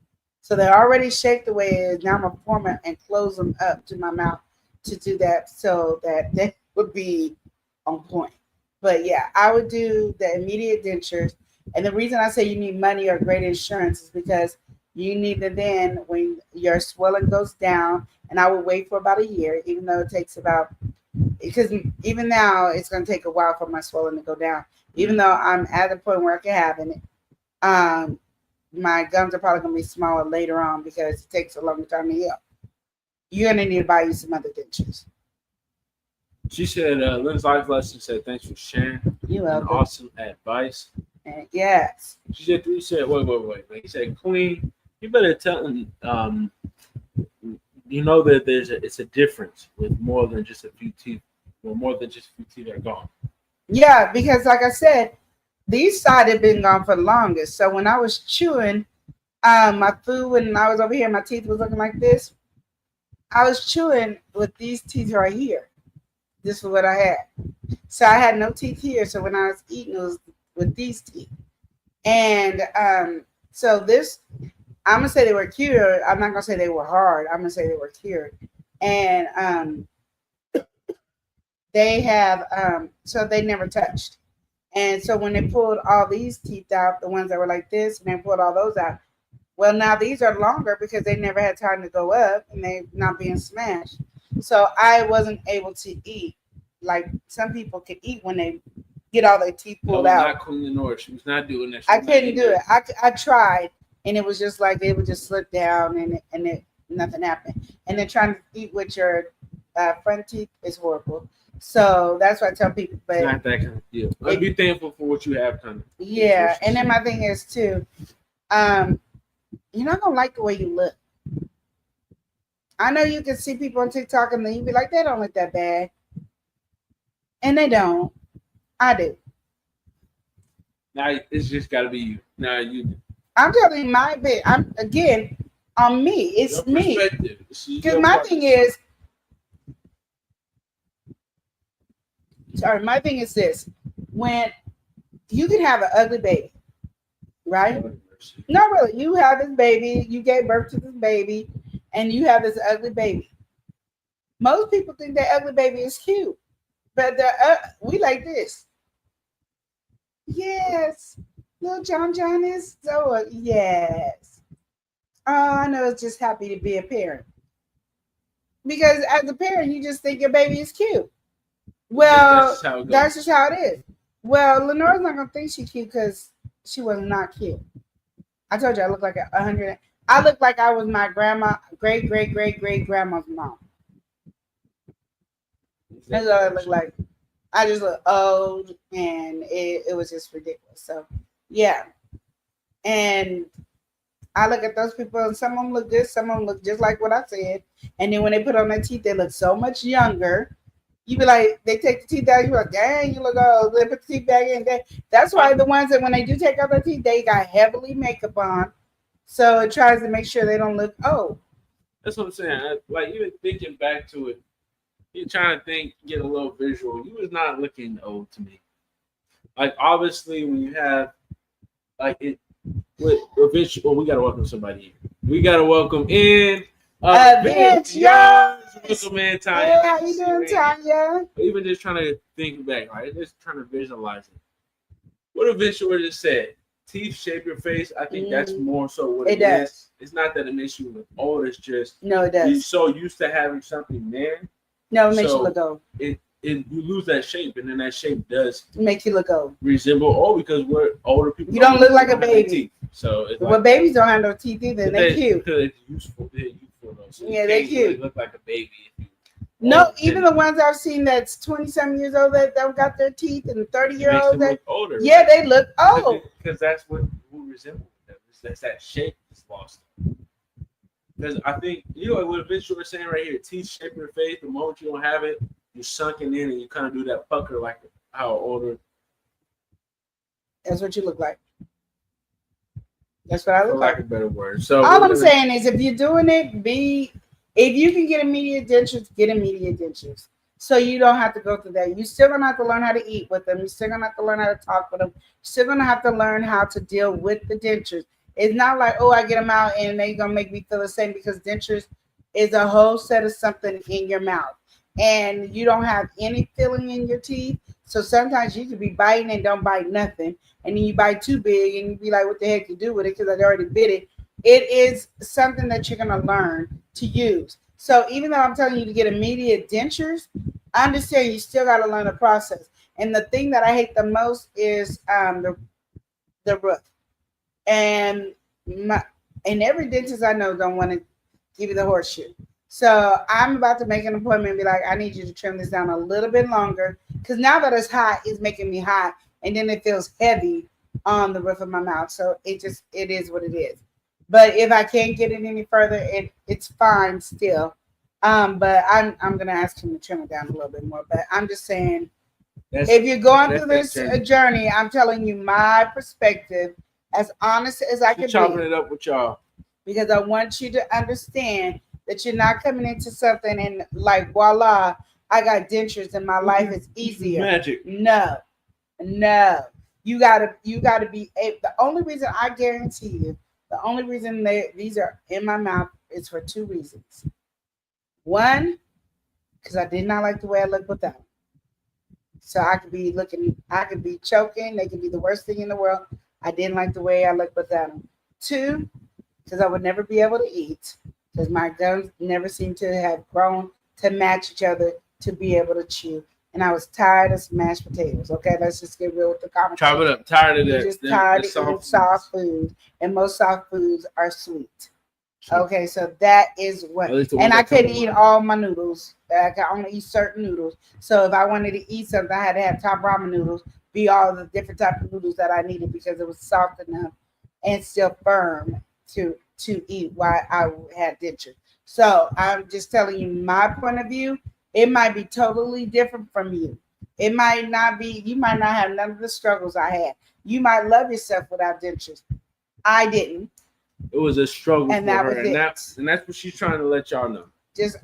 So they're already shaped the way it is. Now I'm gonna form it and close them up to my mouth to do that, so that they would be on point. But yeah, I would do the immediate dentures. And the reason I say you need money or great insurance is because you need to then, when your swelling goes down, and I would wait for about a year, even though it takes about, because even now it's going to take a while for my swelling to go down. Even though I'm at the point where I can have it, my gums are probably going to be smaller later on because it takes a long time to heal. You're going to need to buy you some other dentures. She said, Lynn's life lesson said, thanks for sharing. You're welcome. Awesome advice. And yes. She said, wait. He said, Queen, you better tell him, you know that it's a difference with more than just a few teeth, or more than just a few teeth are gone. Yeah, because like I said, these side had been gone for the longest. So when I was chewing my food, when I was over here, my teeth was looking like this. I was chewing with these teeth right here. This is what I had. So I had no teeth here. So when I was eating, it was with these teeth. And so this, I'm gonna say they were cured. I'm not gonna say they were hard. I'm gonna say they were cured. And they have so they never touched. And so when they pulled all these teeth out, the ones that were like this, and they pulled all those out, well, now these are longer because they never had time to go up and they not being smashed. So I wasn't able to eat like some people can eat when they get all their teeth pulled out. Not Queen Lenore. She was not doing that. I couldn't do it. I tried, and it was just like they would just slip down, and it nothing happened. And then trying to eat with your front teeth is horrible. So that's what I tell people. But it's not that kind of deal. I'd be thankful for what you have, kind of. Yeah, and then my thing is too, you're not gonna like the way you look. I know you can see people on TikTok and then you be like, they don't look that bad, and they don't. I do. Now it's just got to be you. Now you. I'm telling you my bit. I'm again on me. It's me. Because my thing is. Sorry, my thing is this: when you can have an ugly baby, right? No, really, you have this baby, you gave birth to this baby, and you have this ugly baby. Most people think that ugly baby is cute, but we like this. Yes, little John is so yes. Oh, I know. It's just happy to be a parent because as a parent, you just think your baby is cute. Well, that's just how it is. Well, Lenore's not gonna think she's cute because she was not cute. I told you I look like 100. I look like I was my grandma, great grandma's mom. That's what I look like. I just look old, and it was just ridiculous. So, yeah. And I look at those people, and some of them look good, some of them look just like what I said. And then when they put on their teeth, they look so much younger. You be like, they take the teeth out, you be like, dang, you look old. They put the teeth back in. That's why the ones that when they do take out their teeth, they got heavily makeup on. So it tries to make sure they don't look old. That's what I'm saying. Like, even thinking back to it, you're trying to think, get a little visual. You was not looking old to me. Like, obviously, when you have, like, it, with Vince, well, we got to welcome somebody in. We got to welcome in Vince Young. Welcome in, Tanya. Hey, how you doing, Tanya? Even just trying to think back, right? Just trying to visualize it. What if Vince would have said, teeth shape your face? I think that's more so what it does. Is. It's not that it makes you look old. It's just no, it does. You're so used to having something there. No, it makes you look old. You lose that shape, and then that shape does make you look old. Resemble old because we're older people. You don't look like a baby. So it's well, babies don't have no teeth either. They're cute. Because it's useful. They're useful though. So yeah, they're cute. Really look like a baby. No, even the ones I've seen that's 20-some years old that don't got their teeth, and 30-year-olds that older. Yeah, they look old. Because that's what we resemble. That's that shape that's lost. Because I think like what Vince was saying right here, teeth shape your face. The moment you don't have it, you're sunken in, and you kind of do that pucker like how older. That's what you look like. That's what I look like. A better word. So all I'm saying is, if you're doing it, if you can get immediate dentures, get immediate dentures. So you don't have to go through that. You're still gonna have to learn how to eat with them. You're still gonna have to learn how to talk with them. You're still gonna have to learn how to deal with the dentures. It's not like, oh, I get them out and they're gonna make me feel the same, because dentures is a whole set of something in your mouth. And you don't have any filling in your teeth. So sometimes you could be biting and don't bite nothing. And then you bite too big and you be like, what the heck you do with it? Because I already bit it. It is something that you're going to learn to use. So even though I'm telling you to get immediate dentures, I understand you still got to learn the process. And the thing that I hate the most is the root. And every dentist I know don't want to give you the horseshoe. So I'm about to make an appointment and be like, I need you to trim this down a little bit longer, because now that it's hot, it's making me hot, and then it feels heavy on the roof of my mouth. So it is what it is. But if I can't get it any further, it's fine still. But I'm gonna ask him to trim it down a little bit more. But I'm just saying, if you're going through this journey, I'm telling you my perspective, as honest as I can be. Chopping it up with y'all, because I want you to understand that you're not coming into something and like, voila, I got dentures and my life is easier. Magic. No. You gotta be. The only reason I guarantee you The only reason these are in my mouth is for 2 reasons. One, because I did not like the way I looked without them. So I could be choking. They could be the worst thing in the world. I didn't like the way I looked without them. 2, because I would never be able to eat, because my gums never seemed to have grown to match each other to be able to chew. And I was tired of mashed potatoes. Okay, let's just get real with the conversation. Chop it up. Tired of that. Just tired of eating soft food, and most soft foods are sweet. Okay, so that is what. And I couldn't eat all my noodles. I could only eat certain noodles. So if I wanted to eat something, I had to have top ramen noodles, be all the different types of noodles that I needed because it was soft enough and still firm to eat while I had dentures. So I'm just telling you my point of view. It might be totally different from you. It might not be, you might not have none of the struggles I had. You might love yourself without dentures. I didn't. It was a struggle And for that her, was it. and that's what she's trying to let y'all know.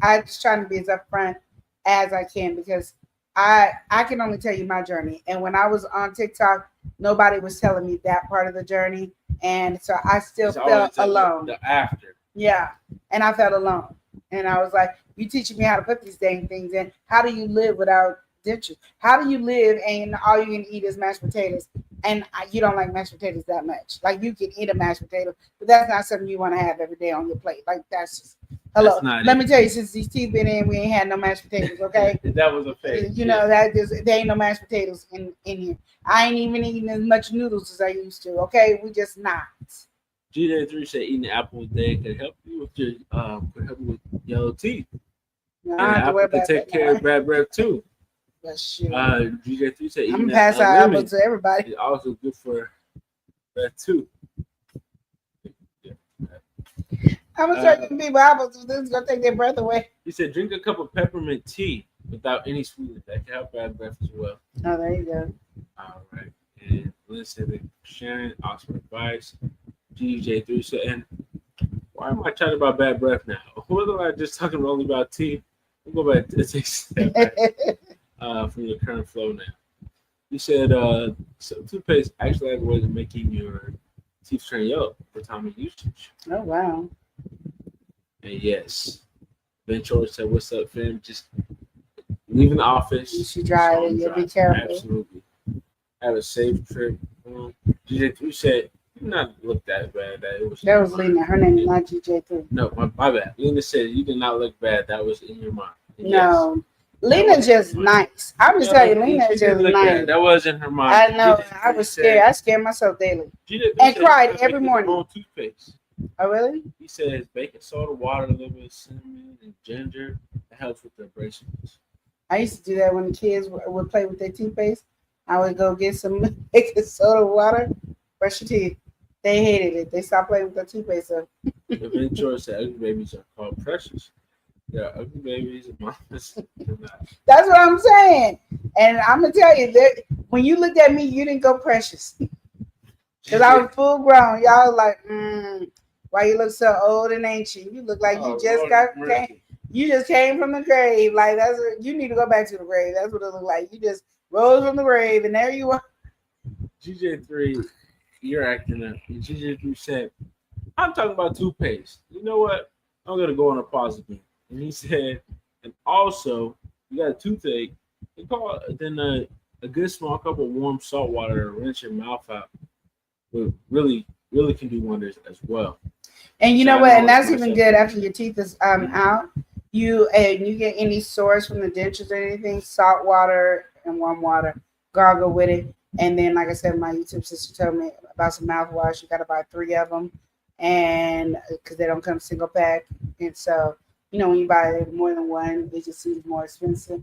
I just trying to be as upfront as I can because I can only tell you my journey. And when I was on TikTok, nobody was telling me that part of the journey. And so I still felt alone. The after. Yeah. And I felt alone. And I was like, you teaching me how to put these dang things in. How do you live without dentures? How do you live and all you can eat is mashed potatoes? And you don't like mashed potatoes that much. Like you can eat a mashed potato, but that's not something you want to have every day on your plate. Like that's just hello. Let me tell you, since these teeth been in, we ain't had no mashed potatoes. Okay, that was a fake. You know that just there ain't no mashed potatoes in here. I ain't even eating as much noodles as I used to. Okay, we just not. GJ3 said eating apple a day can help you with your with yellow teeth. No, and I have to worry apple about can take that care now. of bad breath too. GJ3 said I'm eating gonna pass out apple to everybody. is also good for breath too. I'm gonna start giving people apples. This is gonna take their breath away. He said drink a cup of peppermint tea without any sweetener. That can help bad breath as well. Oh, there you go. All right. And Lynn said Shannon, Oxford advice. GJ3 said, and why am I chatting about bad breath now? Wasn't I just talking only about tea? We'll go back to take a step back, from your current flow now. You said so toothpaste actually has ways of making your teeth turn yellow for time of usage. Oh wow. And yes, Ventura said, what's up, fam? Just leaving the office. You should drive it. You'll be careful. Absolutely. Have a safe trip. GJ3 said, you not look that bad. That was Lena. Her name is not GJ3. No, my bad. Lena said you did not look bad. That was in your mind. And no. Yes. Lena's just nice. I'm just telling you, Lena is just nice. Bad. That was in her mind. I know. I was scared. I scared myself daily. And cried every morning. Toothpaste. Oh, really? He says baking soda, water, a little bit of cinnamon, and ginger. That helps with the abrasiveness. I used to do that when the kids would play with their toothpaste. I would go get some baking soda, water, brush your teeth. They hated it. They stopped playing with the toothpaste. So. The Ventura said ugly babies are called precious. Yeah, ugly babies and mamas. That's what I'm saying. And I'm gonna tell you that when you looked at me, you didn't go precious. Because I was full grown. Y'all like, why you look so old and ancient? You look like you just you just came from the grave. Like that's what, you need to go back to the grave. That's what it looked like. You just rose from the grave and there you are. GJ3, you're acting up. And GJ3 said, I'm talking about toothpaste. You know what? I'm gonna go on a pause again. And he said, and also you got a toothache, then a good small cup of warm salt water to rinse your mouth out will really can do wonders as well. And you know what? And that's even good after your teeth is out. You get any sores from the dentures or anything, salt water and warm water, gargle with it. And then, like I said, my YouTube sister told me about some mouthwash. You got to buy 3 of them, and because they don't come single pack. And so, you know, when you buy more than one, it just seems more expensive.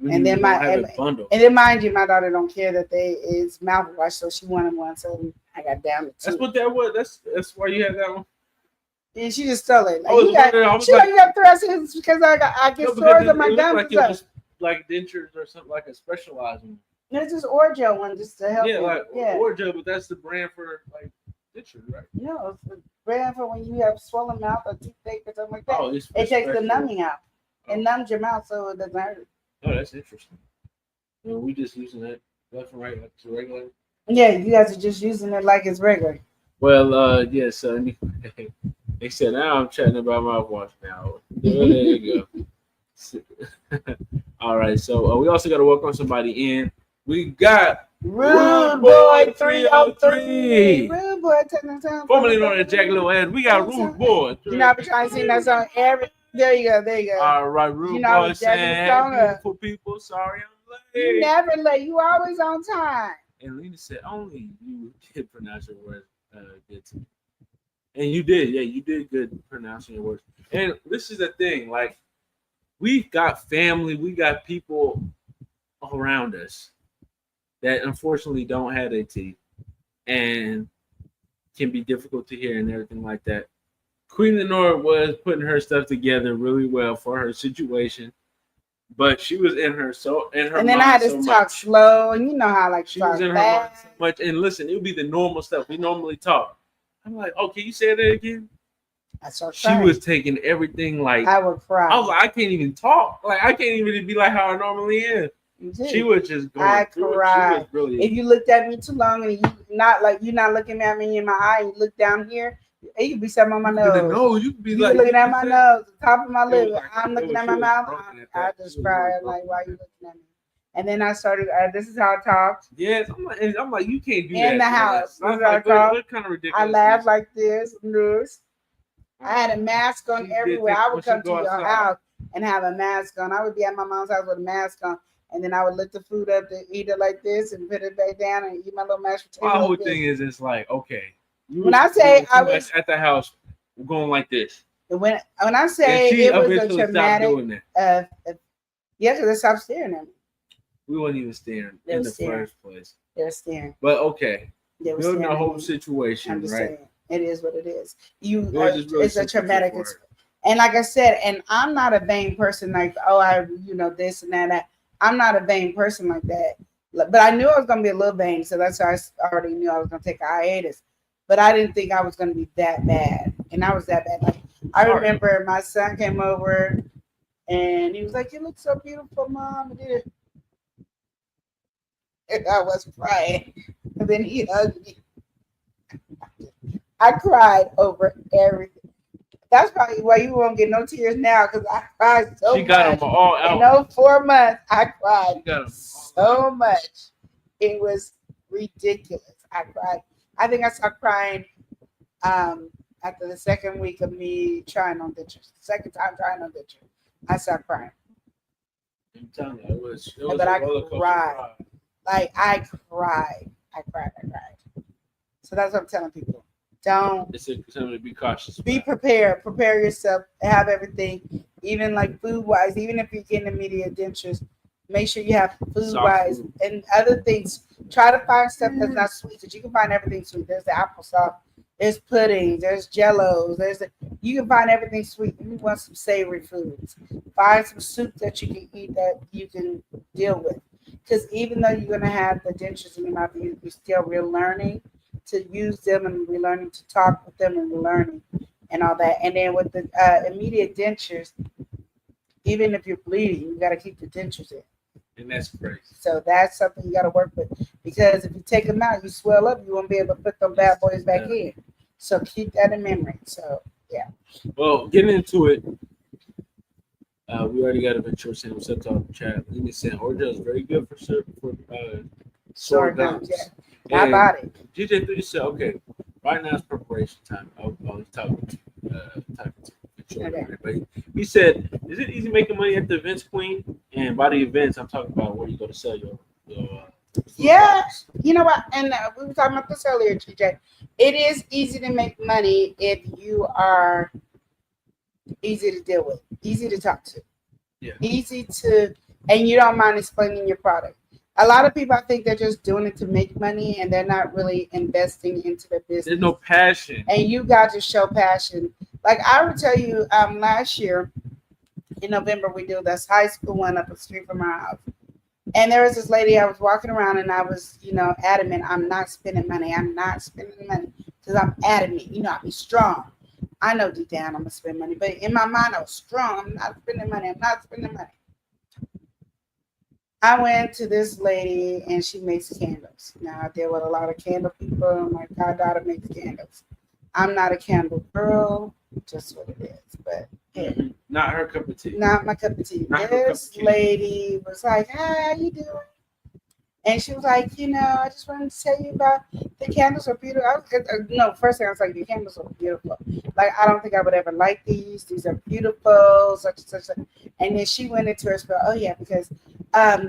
And then mind you, my daughter don't care that they is mouthwash, so she wanted one, so I got down to 2. That's what that was. That's why you had that one. And she just stole it. Like, you got thrusts because I get sores on my gums. Like it was like dentures or something, like a specialized one. There's this Oreo one just to help. Oreo, but that's the brand for like dentures, right? No, it's the brand for when you have swollen mouth or toothache or something like that. Oh, it takes the numbing out. It numbs your mouth so it doesn't hurt. Oh, that's interesting. Well, we just using that left and right like it's regular. Yeah, you guys are just using it like it's regular. Well, yes, son. They said now I'm chatting about mouthwash now. There you go. All right, so we also got to welcome somebody in. We got Rude Boy 303. Rude Boy, formerly known as Jack Little Ed. We got Rude Boy. You know, I've been trying to sing that song every. There you go. There you go. All right, Rude You know, Boy I'm jacking the saying, song "Hey, up. beautiful people, sorry I'm You late." never late. You always on time. And Lena said, "Only you can pronounce your words good to me." And you did, yeah, you did good pronouncing your words. And this is the thing, like, we got family, we got people around us that unfortunately don't have their teeth and can be difficult to hear and everything like that. Queen Lenore was putting her stuff together really well for her situation, but she was in her And then I had to talk slow, and you know how like she was in her mind so much. And listen, it would be the normal stuff we normally talk. I'm like, oh, can you say that again? She was taking everything like I would cry. I was like, I can't even talk. Like, I can't even be like how I normally am. She was just going I through cried. It. She was really. If you looked at me too long and you're not looking at me in my eye, you look down here, it could be something on my nose. No, you could be you like looking at my nose, the top of my lip. like, I'm looking at my mouth. I just cried like, why you looking at me? And then I started. This is how I talked. Yes, I'm like, you can't do that in the house. I'm Like, what kind of ridiculous? I laughed like this. I had a mask on everywhere. I would come to your house and have a mask on. I would be at my mom's house with a mask on, and then I would lift the food up to eat it like this and put it back down and eat my little mashed potato. My whole thing is, it's like, okay, when I say I was at the house, we're going like this. When I say it was a traumatic, yes, they stopped staring at me. We weren't even staring in the first place. They're staring. But okay, building the whole I'm situation, right? saying, it is what it is. Really it's a traumatic experience. And like I said, and I'm not a vain person like, this and that. I'm not a vain person like that. But I knew I was going to be a little vain, so that's why I already knew I was going to take a hiatus. But I didn't think I was going to be that bad. And I was that bad. Like, I remember my son came over and he was like, "You look so beautiful, Mom." And I was crying. And then he hugged me. I cried over everything. That's probably why you won't get no tears now, because I cried so much. She got them all out. In those 4 months, I cried so much. It was ridiculous. I cried. I think I started crying after the second week of me trying on dentures. Second time trying on dentures, I started crying. I'm telling you, it was but I cried. Like, I cried. So that's what I'm telling people. It's something to be cautious about. Be prepared. Prepare yourself. Have everything, even like food wise. Even if you're getting immediate dentures, make sure you have food wise and other things. Try to find stuff that's not sweet, because you can find everything sweet. There's the applesauce, there's puddings, there's jellos, you can find everything sweet. You want some savory foods. Find some soup that you can eat that you can deal with. Because even though you're gonna have the dentures in your mouth, you're still relearning to use them and relearning to talk with them and relearning and all that. And then with the immediate dentures, even if you're bleeding, you got to keep the dentures in. And that's crazy. So that's something you got to work with, because if you take them out, you swell up, you won't be able to put them bad boys back in. So keep that in memory. So yeah. Well, getting into it, we already got a venture saying what's up to the chat. Let me say, Orgeat is very good for sore gums. Yeah. I bought it. DJ3 said, okay, right now it's preparation time. I'll talking to Okay. but he said, is it easy making money at the events, Queen? And by the events, I'm talking about where you go to sell your products. You know what? And we were talking about this earlier, TJ. It is easy to make money if you are easy to deal with, easy to talk to, easy to, and you don't mind explaining your product. A lot of people, I think they're just doing it to make money and they're not really investing into their business. There's no passion. And you got to show passion. Like I would tell you, last year in November, we do this high school one up the street from our house. And there was this lady, I was walking around and I was, adamant, I'm not spending money. I'm not spending money because I'm adamant. I'll be strong. I know deep down I'm going to spend money, but in my mind, I was strong. I'm not spending money. I'm not spending money. I went to this lady and she makes candles. Now I deal with a lot of candle people. My goddaughter makes candles. I'm not a candle girl, just what it is. But yeah, Not her cup of tea. not my cup of tea. Not her cup This of tea. lady was like, "Hi, how you doing?" And she was like, I just wanted to tell you about the candles are beautiful. No, first thing I was like, the candles are beautiful. Like, I don't think I would ever like these. These are beautiful, such and such. And then she went into her spell. Oh yeah, because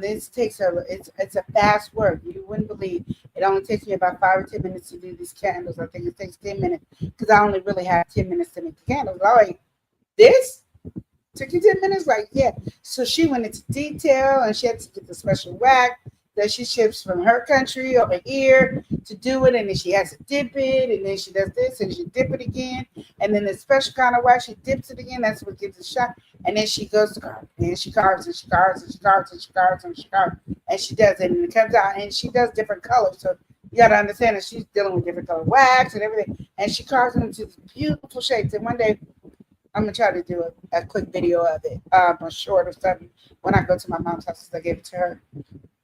this takes it's a fast work. You wouldn't believe it only takes me about 5 or 10 minutes to do these candles. I think it takes 10 minutes because I only really have 10 minutes to make the candles. I'm like, this took you 10 minutes? Like, yeah. So she went into detail and she had to get the special wax that she ships from her country over here to do it, and then she has to dip it, and then she does this, and she dip it again, and then the special kind of wax, she dips it again, that's what gives the shot, and then she goes to carve, and she carves, and she carves, and she carves, and she carves, and she carves, and she does it, and it comes out, and she does different colors, so you got to understand that she's dealing with different color wax and everything, and she carves them into beautiful shapes, and one day, I'm going to try to do a quick video of it, or short or something, when I go to my mom's house, I gave it to her.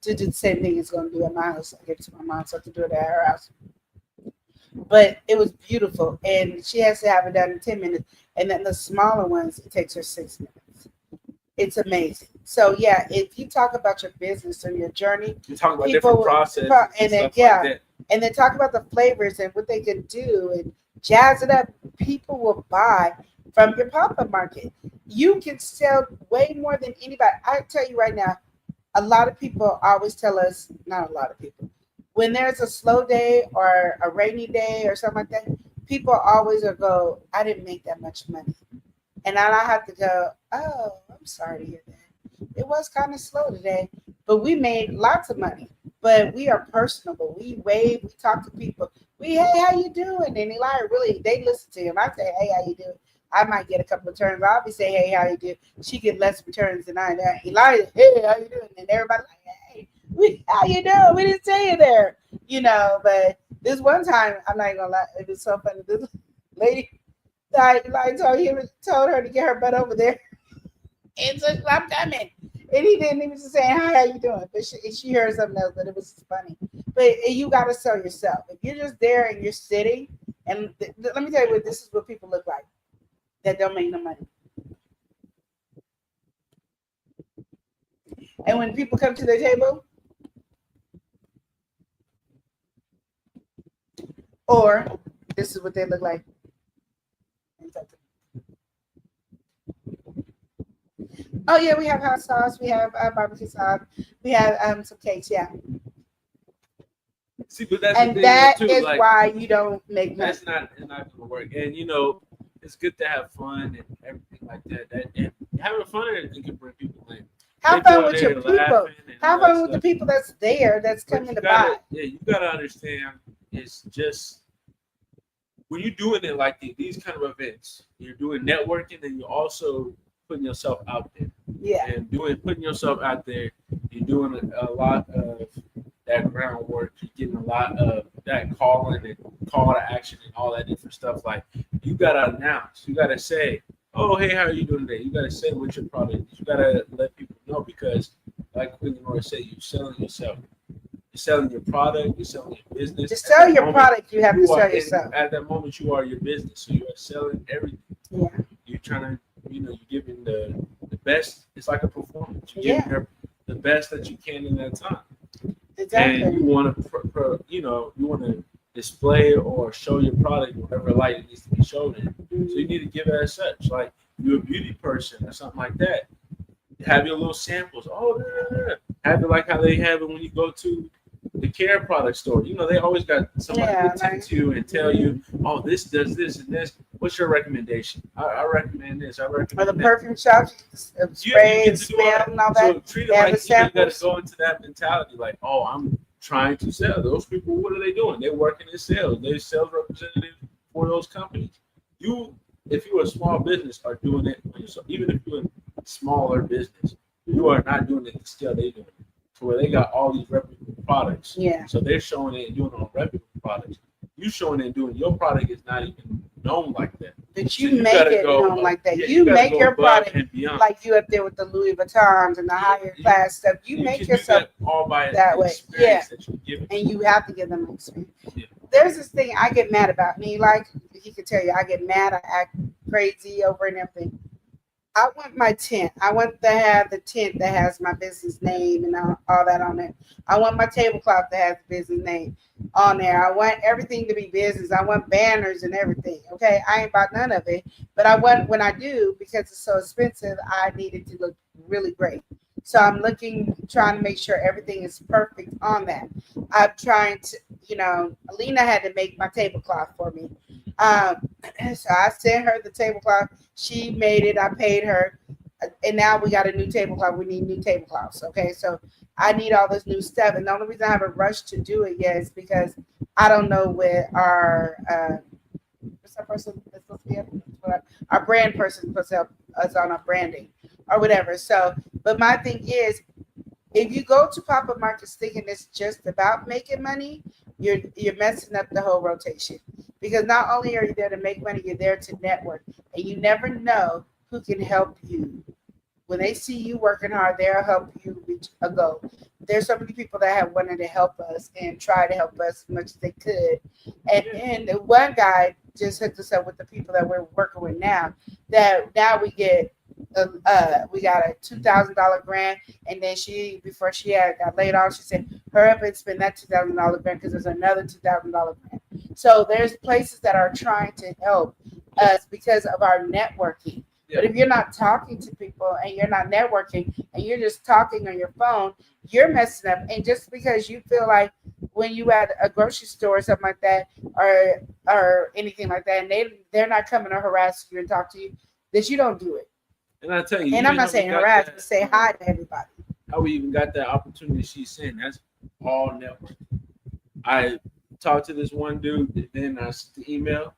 To do the same thing it's going to do at my house. I gave it to my mom so I could do it at her house. But it was beautiful. And she has to have it done in 10 minutes. And then the smaller ones, it takes her 6 minutes. It's amazing. So, yeah, if you talk about your business or your journey, You talk about different processes and then, stuff like that. and then talk about the flavors and what they can do and jazz it up. People will buy from your pop-up market. You can sell way more than anybody. I tell you right now, a lot of people always tell us, not a lot of people, when there's a slow day or a rainy day or something like that, people always will go, I didn't make that much money. And then I have to go, oh, I'm sorry to hear that. It was kind of slow today, but we made lots of money. But we are personable. We wave, we talk to people. Hey, how you doing? And Elijah really, they listen to him. I say, hey, how you doing? I might get a couple of turns. I'll be saying, hey, how you doing? She get less returns than I do. Elijah, hey, how you doing? And everybody like, hey, how you doing? We didn't say you there. But this one time, I'm not gonna lie, it was so funny. This lady, Elijah told her to get her butt over there. And so I'm coming. And he didn't even say, hi, how you doing? But she heard something else, but it was funny. But you got to sell yourself. If you're just there and you're sitting, and let me tell you this is what people look like that don't make no money. And when people come to their table, or this is what they look like. Oh yeah, we have hot sauce, we have barbecue sauce, we have some cakes, yeah. See, but that's and the thing that too, is like, why you don't make money. it's not gonna work. And it's good to have fun and everything like that. And having fun and everything can bring people in. Have They fun go with there your people. laughing and Have all that fun with the stuff. people that's there, that's But coming you to gotta- buy. Yeah, you gotta understand. It's just when you're doing it like these kind of events, you're doing networking and you're also putting yourself out there. Yeah. And putting yourself out there, you're doing a lot of that groundwork. You're getting a lot of that calling and call to action and all that different stuff. Like you gotta announce, you gotta say, "Oh, hey, how are you doing today?" You gotta say what your product is. You gotta let people know because, like Queen Lenore said, you're selling yourself. You're selling your product. You're selling your business. To sell your product, you have to sell are- yourself. At that moment, you are your business, so you are selling everything. Yeah. You're trying to, you're giving the best. It's like a performance. You're Yeah. giving her the best that you can in that time. Exactly. And you want to, you want to display or show your product whatever light it needs to be shown in. So you need to give it as such. Like you're a beauty person or something like that. Have your little samples. Oh, have it like how they have it when you go to the care product store. They always got somebody Yeah, to text you and tell you, oh, this does this and this. What's your recommendation? I recommend this. I Or recommend the that. perfume shop, spray and smell and all that. So treat They it have like the you got to samples. go into that mentality. Like, oh, I'm trying to sell. Those people, what are they doing? They're working in sales. They're sales representatives for those companies. If you're a small business, are doing it on yourself. Even if you're a smaller business, you are not doing it the scale they're doing it. To where they got all these reputable products. Yeah. So they're showing it and doing it on reputable products. You showing it and doing your product is not even known like that. But So you make gotta it go known like that. yeah, you gotta make go your above product and beyond. like you up there with the Louis Vuittons and the higher class stuff. You make can do yourself that all by that the way. experience Yeah. that you give it. And you have to give them an experience. Yeah. There's this thing I get mad about. Me, like he could tell you, I get mad, I act crazy over and everything. I want my tent. I want to have the tent that has my business name and all that on it. I want my tablecloth that has the business name on there. I want everything to be business. I want banners and everything. Okay, I ain't about none of it, but I want when I do, because it's so expensive, I need it to look really great. So I'm trying to make sure everything is perfect on that. I'm trying to, Alina had to make my tablecloth for me. So I sent her the tablecloth. She made it. I paid her. And now we got a new tablecloth. We need new tablecloths. Okay. So I need all this new stuff. And the only reason I haven't rushed to do it yet is because I don't know where what's that person that's supposed to be our brand person supposed to help us on our branding or whatever. So, but my thing is, if you go to pop-up markets thinking it's just about making money, you're messing up the whole rotation. Because not only are you there to make money, you're there to network. And you never know who can help you. When they see you working hard, they'll help you reach a goal. There's so many people that have wanted to help us and try to help us as much as they could. And one guy just hooked us up with the people that we're working with now, that now we get we got a $2,000 grant, and then before she got laid off, she said, hurry up and spend that $2,000 grant because there's another $2,000 grant. So there's places that are trying to help us because of our networking. But if you're not talking to people and you're not networking and you're just talking on your phone, you're messing up. And just because you feel like when you at a grocery store or something like that, or anything like that, and they're not coming to harass you and talk to you, that you don't do it. And I tell you, and I'm not saying harass, but say hi to everybody. How we even got that opportunity she's saying, that's all network. I talked to this one dude, then I sent the email.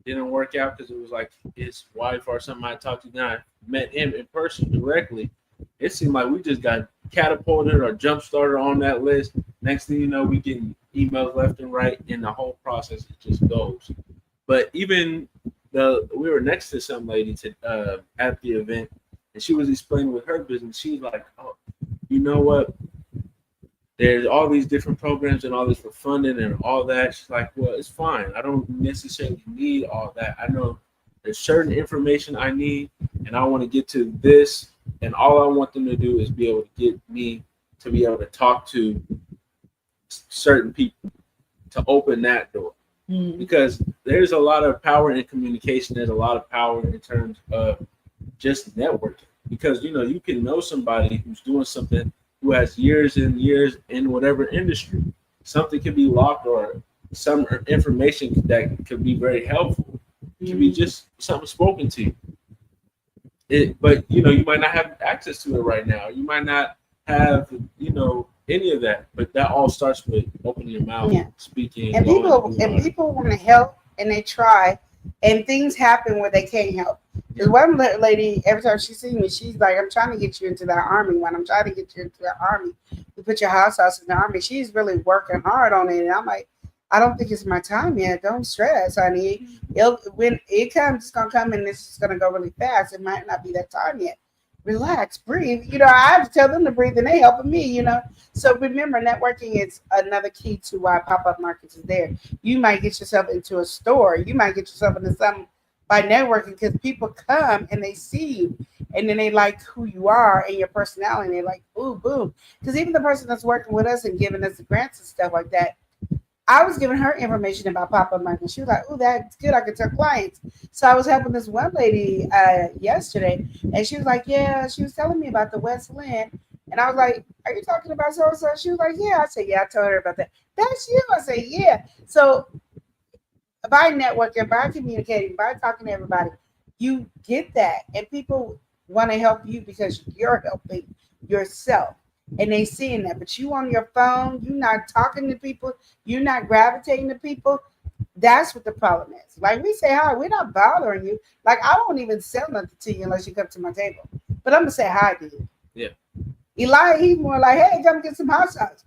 Didn't work out because it was like his wife or something I talked to. Then I met him in person directly. It seemed like we just got catapulted or jump started on that list. Next thing you know, we getting emails left and right, and the whole process it just goes. But even we were next to some lady at the event, and she was explaining with her business. She's like, "Oh, you know what? There's all these different programs and all this for funding and all that." She's like, well, it's fine. I don't necessarily need all that. I know there's certain information I need, and I want to get to this. And all I want them to do is be able to get me to be able to talk to certain people to open that door. Mm-hmm. Because there's a lot of power in communication. There's a lot of power in terms of just networking. Because, you can know somebody who's doing something who has years and years in whatever industry. Something could be locked, or some information that could be very helpful. It could be just something spoken to you. But you might not have access to it right now. You might not have, any of that. But that all starts with opening your mouth, speaking. And people want to help, and they try, and things happen where they can't help. Because one lady, every time she sees me, she's like, I'm trying to get you into that army. When I'm trying to get you into that army, to put your house in the army. She's really working hard on it. And I'm like, I don't think it's my time yet. Don't stress, honey. When it comes, it's going to come, and it's just going to go really fast. It might not be that time yet. Relax, breathe. I have to tell them to breathe, and they helping me, So remember, networking is another key to why pop-up markets is there. You might get yourself into a store. You might get yourself into something by networking, because people come and they see you, and then they like who you are and your personality, and they're like, ooh, boom. Because even the person that's working with us and giving us the grants and stuff like that, I was giving her information about pop-up marketing. She was like, oh, that's good. I could tell clients. So I was helping this one lady yesterday, and she was like, yeah, she was telling me about the West Lynn. And I was like, are you talking about so-and-so? She was like, yeah. I said, yeah, I told her about that. That's you. I said, yeah. So by networking, by communicating, by talking to everybody, you get that. And people want to help you because you're helping yourself. And they seeing that. But you on your phone, you're not talking to people, you're not gravitating to people. That's what the problem is. Like, we say hi, we're not bothering you. Like, I won't even sell nothing to you unless you come to my table. But I'm going to say hi to you. Yeah. Eli, he's more like, hey, come get some hot sauce.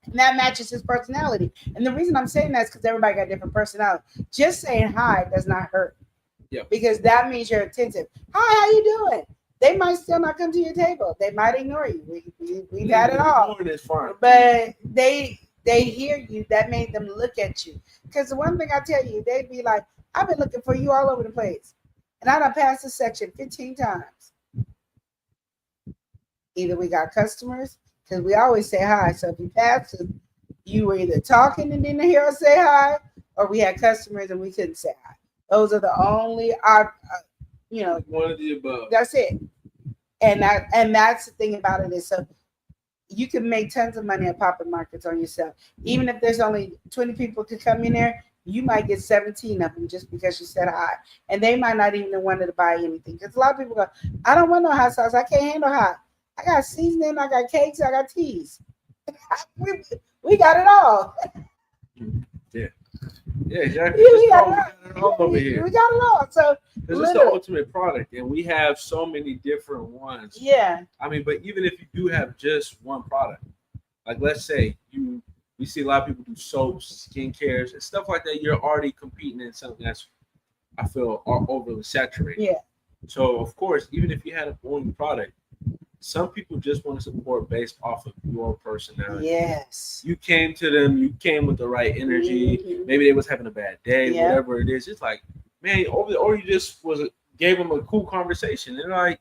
And that matches his personality. And the reason I'm saying that is because everybody got different personality. Just saying hi does not hurt. Yep. Because that means you're attentive. Hi, how you doing? They might still not come to your table. They might ignore you. We've had it all. Ignoring is fine. But they hear you. That made them look at you. Because the one thing I tell you, they'd be like, I've been looking for you all over the place. And I done passed this section 15 times. Either we got customers, because we always say hi. So if you pass it, you were either talking and didn't hear us say hi, or we had customers and we couldn't say hi. Those are the only, one of the above. that's it. And that's the thing about it is, so you can make tons of money at pop-up markets on yourself. Even if there's only 20 people to come in there, you might get 17 of them just because you said hi. And they might not even want to buy anything. Because a lot of people go, I don't want no hot sauce. I can't handle hot. I got seasoning, I got cakes, I got teas. we got it all. Yeah, exactly. We got it all over here. We got it all. So Because it's the ultimate product, and we have so many different ones. Yeah. I mean, but even if you do have just one product, like let's say we see a lot of people do soaps, skincares, and stuff like that. You're already competing in something that's, I feel, overly saturated. Yeah. So of course, even if you had a boring product, some people just want to support based off of your personality. Yes. You came to them, you came with the right energy. Mhm. Maybe they was having a bad day, Yeah. whatever it is. It's like, man, or you just gave them a cool conversation. They're like,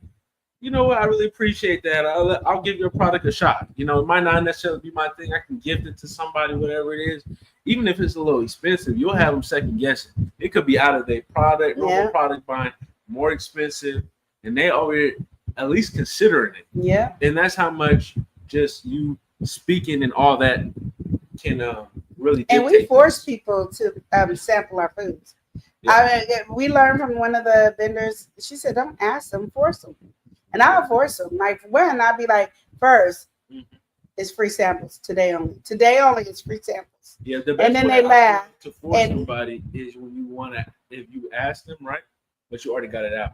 you know what, I really appreciate that. I'll give your product a shot. You know, it might not necessarily be my thing. I can gift it to somebody, whatever it is. Even if it's a little expensive, you'll have them second guessing. It could be out of their product, normal product buying, more expensive, and they already at least considering it. Yeah. And that's how much just you speaking and all that can really dictate. And we force people to sample our foods. Yeah. We learned from one of the vendors. She said, "Don't ask them, force them." And I'll force them. Like when I'll be like, first, it's free samples today only. Today only is free samples. Yeah, the best and then way they laugh. to force somebody is when you want to, if you ask them, right, but you already got it out.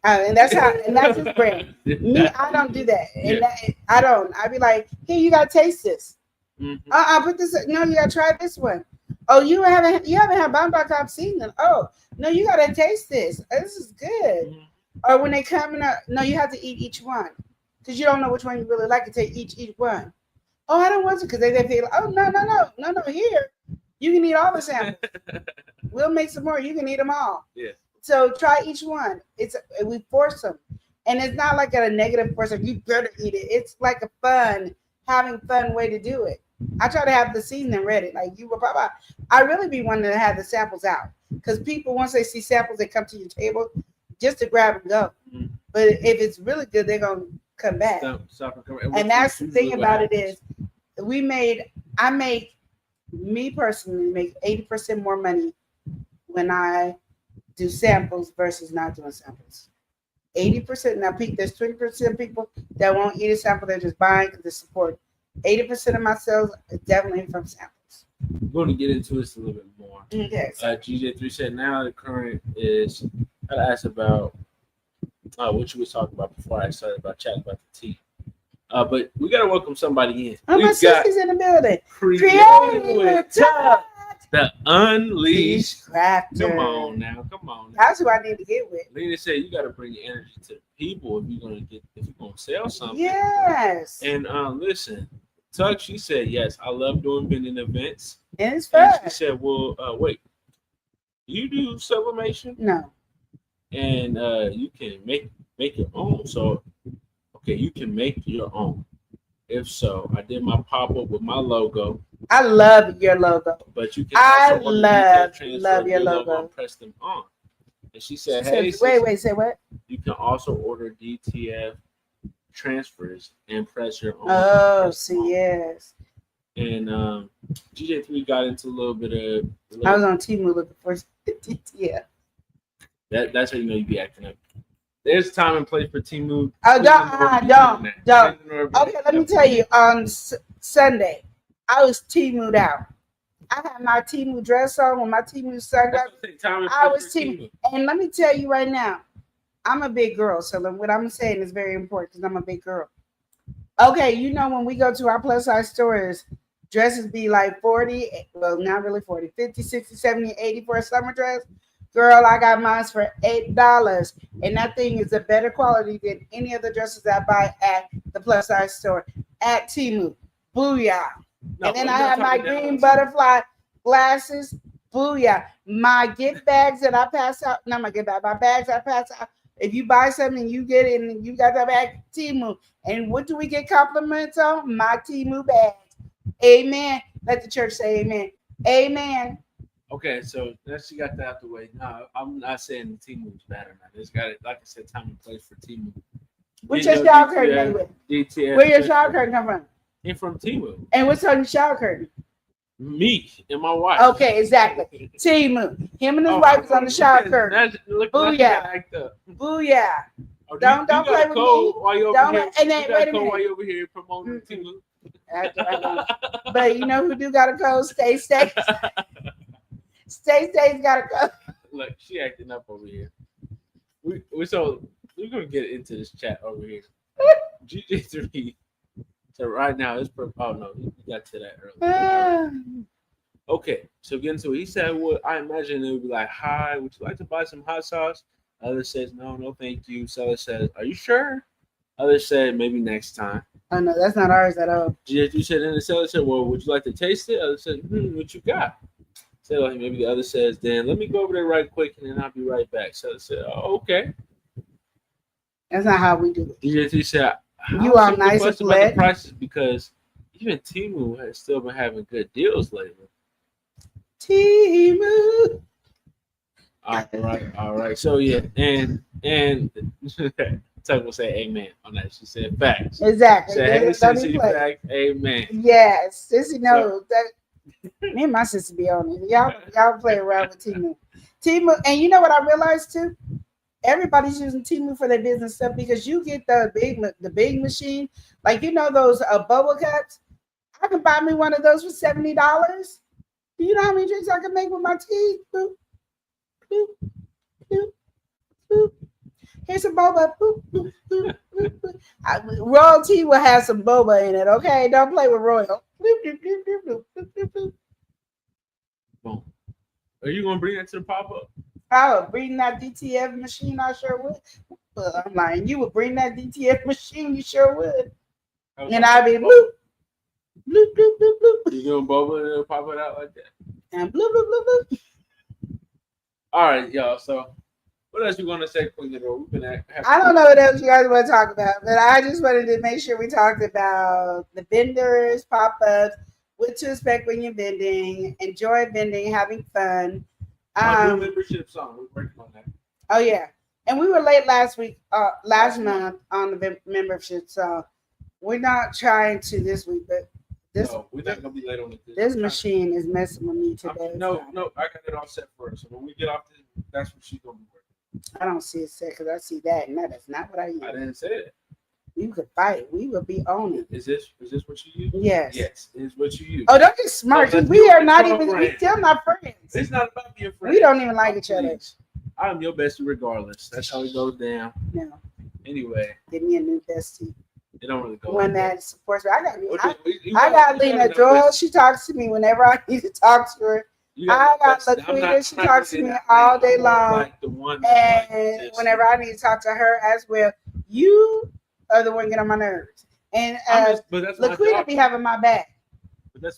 And that's how, and that's his brand. Me, I don't do that. And I don't. I be like, here, you gotta taste this. Put this. No, you gotta try this one. Oh, you haven't had bomb.com seasoning. Oh, no, you gotta taste this. This is good. Or when they come in, no, you have to eat each one because you don't know which one you really like to take each one. Oh, I don't want to because they feel. Oh, no. Here, you can eat all the samples. We'll make some more. You can eat them all. Yeah. So try each one. We force them, and it's not like a negative force. Like you better eat it. It's like a having fun way to do it. I try to have the seasoning ready. Like you will probably. I really be wanting to have the samples out because people once they see samples, they come to your table just to grab and go. But if it's really good, they're gonna come back. And that's the thing about it is, me personally make 80% more money when I do samples versus not doing samples. 80%. Now, there's 20% people that won't eat a sample. They're just buying because they support. 80% of my sales is definitely from samples. We're going to get into this a little bit more. Okay. GJ3 said now the current is, I asked about what you was talking about before I started about chatting about the tea. But we got to welcome somebody in. Oh, my sister's in the building. Creative Touch. The Unleashed Crafter. Come on now. That's who I need to get with. Lena said you got to bring your energy to the people if you're gonna sell something. Yes. And listen, Tuck, she said yes. I love doing vending events. And it's fun. And she said, well, wait, you do sublimation? No. And you can make your own. So okay, you can make your own. If so, I did my pop-up with my logo. I love your logo. But you can also love your logo. And press them on. And she said, wait, say what? You can also order DTF transfers and press your own. Oh, see, yes. And GJ3 got into a little bit of. I was on Temu looking for DTF. That's how you know you be acting up. There's time and place for Temu. Oh, don't. Okay, let me tell you. On Sunday, I was Temu'd out. I had my Temu dress on with my Temu sunglasses. I was Temu. And let me tell you right now, I'm a big girl. So what I'm saying is very important because I'm a big girl. Okay, you know when we go to our plus size stores, dresses be like 40, well, not really 40, 50, 60, 70, 80 for a summer dress. Girl, I got mine for $8, and that thing is a better quality than any of the dresses I buy at the plus size store at Temu. Booyah! No, and then we're I not have my talking down green on butterfly glasses. Booyah! My gift bags that I pass out. Not my gift bag. My bags I pass out. If you buy something, you get it, and you got that bag Temu. And what do we get compliments on? My Temu bags. Amen. Let the church say amen. Amen. Okay, so that she got that out the way. No, I'm not saying the Temu's better, man. It's got it, like I said, time and place for Temu. What's your shower curtain made with? DTF. Where your shower curtain come from? And from Temu. And what's on your shower curtain? Me and my wife. Okay, exactly. Temu. Him and his wife is on the shower curtain. Booyah. Booyah. Don't play with me. While you Don't. over here, And then wait a minute. while you over here promoting Temu. I know. But you know who do got a code? Stay. Stay's got a code. Look, she acting up over here. So we're gonna get into this chat over here. GJ3. So right now it's oh no, he got to that earlier. Okay, so getting to it, he said, "Well, I imagine it would be like, hi, would you like to buy some hot sauce?" Other says, "No, thank you." Seller says, "Are you sure?" Other said, "Maybe next time." Oh no, that's not ours at all. GJ3 said, and the seller said, "Well, would you like to taste it?" Other said, "What you got?" Said, like, maybe the other says, "Then let me go over there right quick, and then I'll be right back." Seller said, "Oh, okay." That's not how we do it. GJ3 said, "You are nice and about the prices because even Temu has still been having good deals lately." Temu. All right. So yeah, and Tuck will say amen on that. She said facts. Exactly. Say, hey, sissy, facts, amen. Yes, sissy knows that. Me and my sister be on it. Y'all play around with Temu, and you know what I realized too? Everybody's using Temu for their business stuff because you get the big machine, like you know those bubble cups. I can buy me one of those for $70. Do you know how many drinks I can make with my tea? Boop, boop, boop, boop. Here's some boba. Boop, boop, boop, boop, boop. Royal tea will have some boba in it. Okay, don't play with Royal. Boop, boop, boop, boop, boop, boop, boop, boop. Boom. Are you gonna bring that to the pop up? I would bring that DTF machine. I sure would. Well, I'm lying. You would bring that DTF machine. You sure would. Okay. And I'd be bloop, bloop, bloop, bloop, bloop. You doing boba and pop it out like that? And bloop, bloop, bloop, bloop. All right, y'all. So, what else you want to say, Queen Little? We've been I don't know what else you guys want to talk about, but I just wanted to make sure we talked about the vendors, pop-ups, what to expect when you're vending, enjoy vending, having fun. Membership song. We're working on that. Oh yeah, and we were late last month on the membership song. We're not trying to this week, but we're not gonna be late on it. This machine is messing with me today. No, I got it all set for her. So when we get off this, that's what she's gonna be working. I don't see it set because I see that, and that is not what I use. I didn't say it. You could fight. We would be on it. Is this what you use? Yes. Yes, it's what you use. Oh, don't get smart. So we are not even. We're still not friends. It's not about being friends. We don't even like each other. I'm your bestie regardless. That's how it goes down. No. Anyway. Give me a new bestie. It don't really go. One that supports me. I got Lena Doyle. She talks to me whenever I need to talk to her. I got Laquita. She talks to me all day long. And whenever I need to talk to her as well, you are the one getting on my nerves. And Laquita be having my back.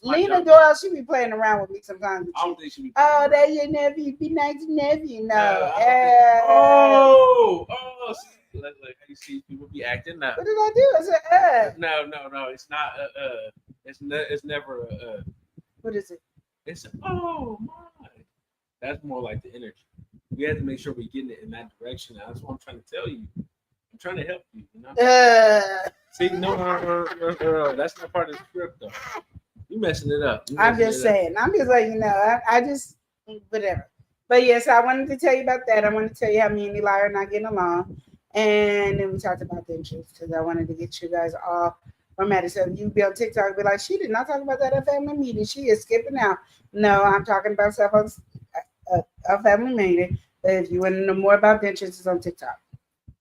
Lena Doyle, she be playing around with me sometimes. I don't think she be. Oh, that's your nephew. Be nice to nephew. No. Like you see people be acting up. What did I do? I said, No. It's not it's never What is it? It's oh my. That's more like the energy. We have to make sure we're getting it in that direction. That's what I'm trying to tell you. I'm trying to help you. You know? See, no, that's not part of the script though. You messing it up. I'm just saying. I'm just letting you know. I just whatever. But yes, I wanted to tell you about that. I wanted to tell you how me and Eli are not getting along. And then we talked about the interest because I wanted to get you guys all formatted. So you be on TikTok and be like, she did not talk about that at family meeting. She is skipping out. No, I'm talking about stuff on a family meeting. But if you want to know more about the interest, it's on TikTok.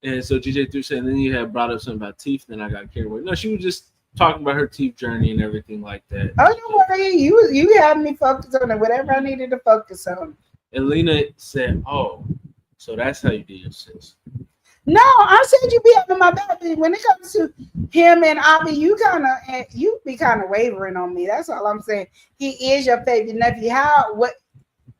And so GJ3 said, and then you had brought up something about teeth, and then I got carried away. No, she was just talking about her teeth journey and everything like that. Oh, don't worry. You had me focus on it. Whatever I needed to focus on. And Lena said, "Oh, so that's how you do your sis." No, I said you be having my back. When it comes to him and Avi, you be kind of wavering on me. That's all I'm saying. He is your favorite nephew.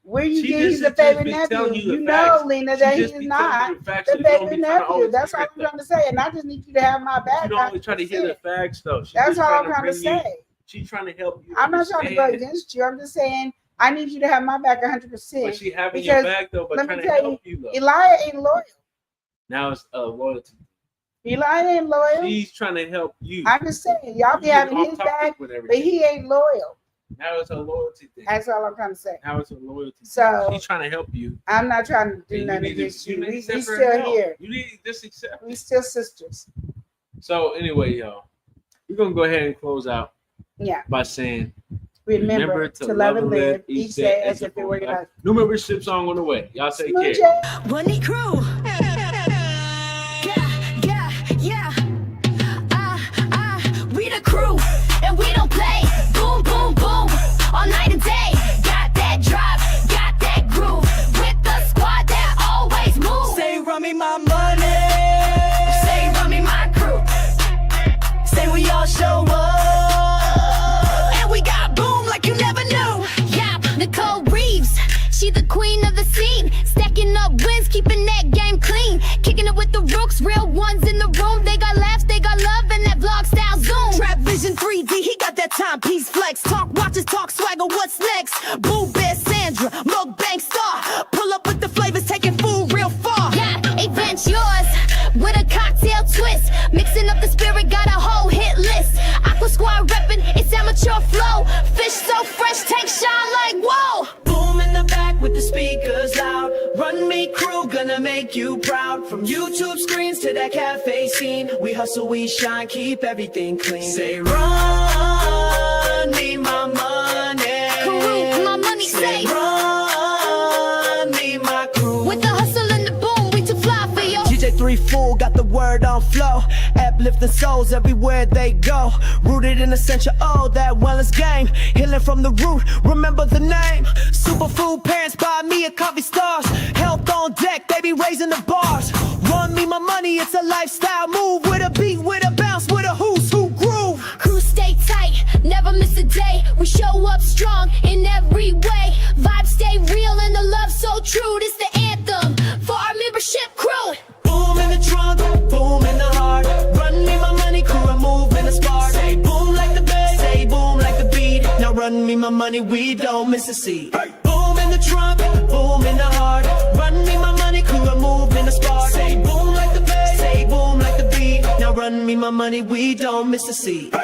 Where you get he's a favorite nephew? You know, Lena, that he is not the favorite nephew. That's all I'm trying to say. And I just need you to have my back. You don't always try to hear the facts, though. That's all I'm trying to say. She's trying to help you. I'm not trying to go against you. I'm just saying I need you to have my back 100%. But she having your back, though, but trying to help you, though. Elijah ain't loyal. Now it's loyalty. Elijah ain't loyal. She's trying to help you. I'm just saying, y'all be having his back, but he ain't loyal. Now it's a loyalty thing. That's all I'm trying to say. Now it's a loyalty so thing. She's trying to help you. I'm not trying to do nothing against you. We still here. You need to just accept. We still sisters. So anyway, y'all, we're gonna go ahead and close out. Yeah. By saying, remember to love and live each day as if it were your life. New membership song on the way. Y'all take care. Bunny Crew. Yeah. We the crew, and we don't play. Boom, boom, boom, all night and day. Got that drive, got that groove. With the squad that always moves. Say, run me my money. Say, run me my crew. Say, we all show up. And we got boom like you never knew. Yeah, Nicole Reeves, she the queen of the scene. Stacking up wins, keeping that game clean. Kicking it with the rooks, real ones in the room. They got laughs, they got love, and that vlog style zoom. Trap Vision 3D, he got that timepiece flex. Talk watches, talk swagger, what's next? Boo Bear Sandra, mukbang star. Pull up with the flavors, taking food real far. Yeah, event yours with a cocktail twist. Mixing up the spirit, got a whole hit list. Aqua Squad reppin', it's amateur flow. Fish so fresh, take shine like whoa. Boom in the back with the speakers loud. Run me crew, gonna make you proud. From YouTube screens to that cafe scene, we hustle, we shine, keep everything clean. Say run me my money. Crew, my money say run me my crew. With the hustle and the boom, we too fly for you. DJ3 Fool got the word on flow. Uplifting souls everywhere they go. Rooted in essential, that wellness game. Healing from the root, remember the name. Superfood parents buy me a coffee stars. Health on deck, baby raising the bars. Run me my money, it's a lifestyle move. With a beat, with a bounce, with a who's who groove. Crew stay tight, never miss a day. We show up strong in every way. Vibes stay real and the love so true. This the anthem for our membership crew. Boom in the trunk, boom in the heart. Run me my money, crew, I move in a spark. Say boom like the bass, say boom like the beat. Now run me my money, we don't miss a seat. Boom in the trunk, boom in the heart. Run me my money, crew, I move in a spark. Say boom like the bass, say boom like the beat. Now run me my money, we don't miss a seat.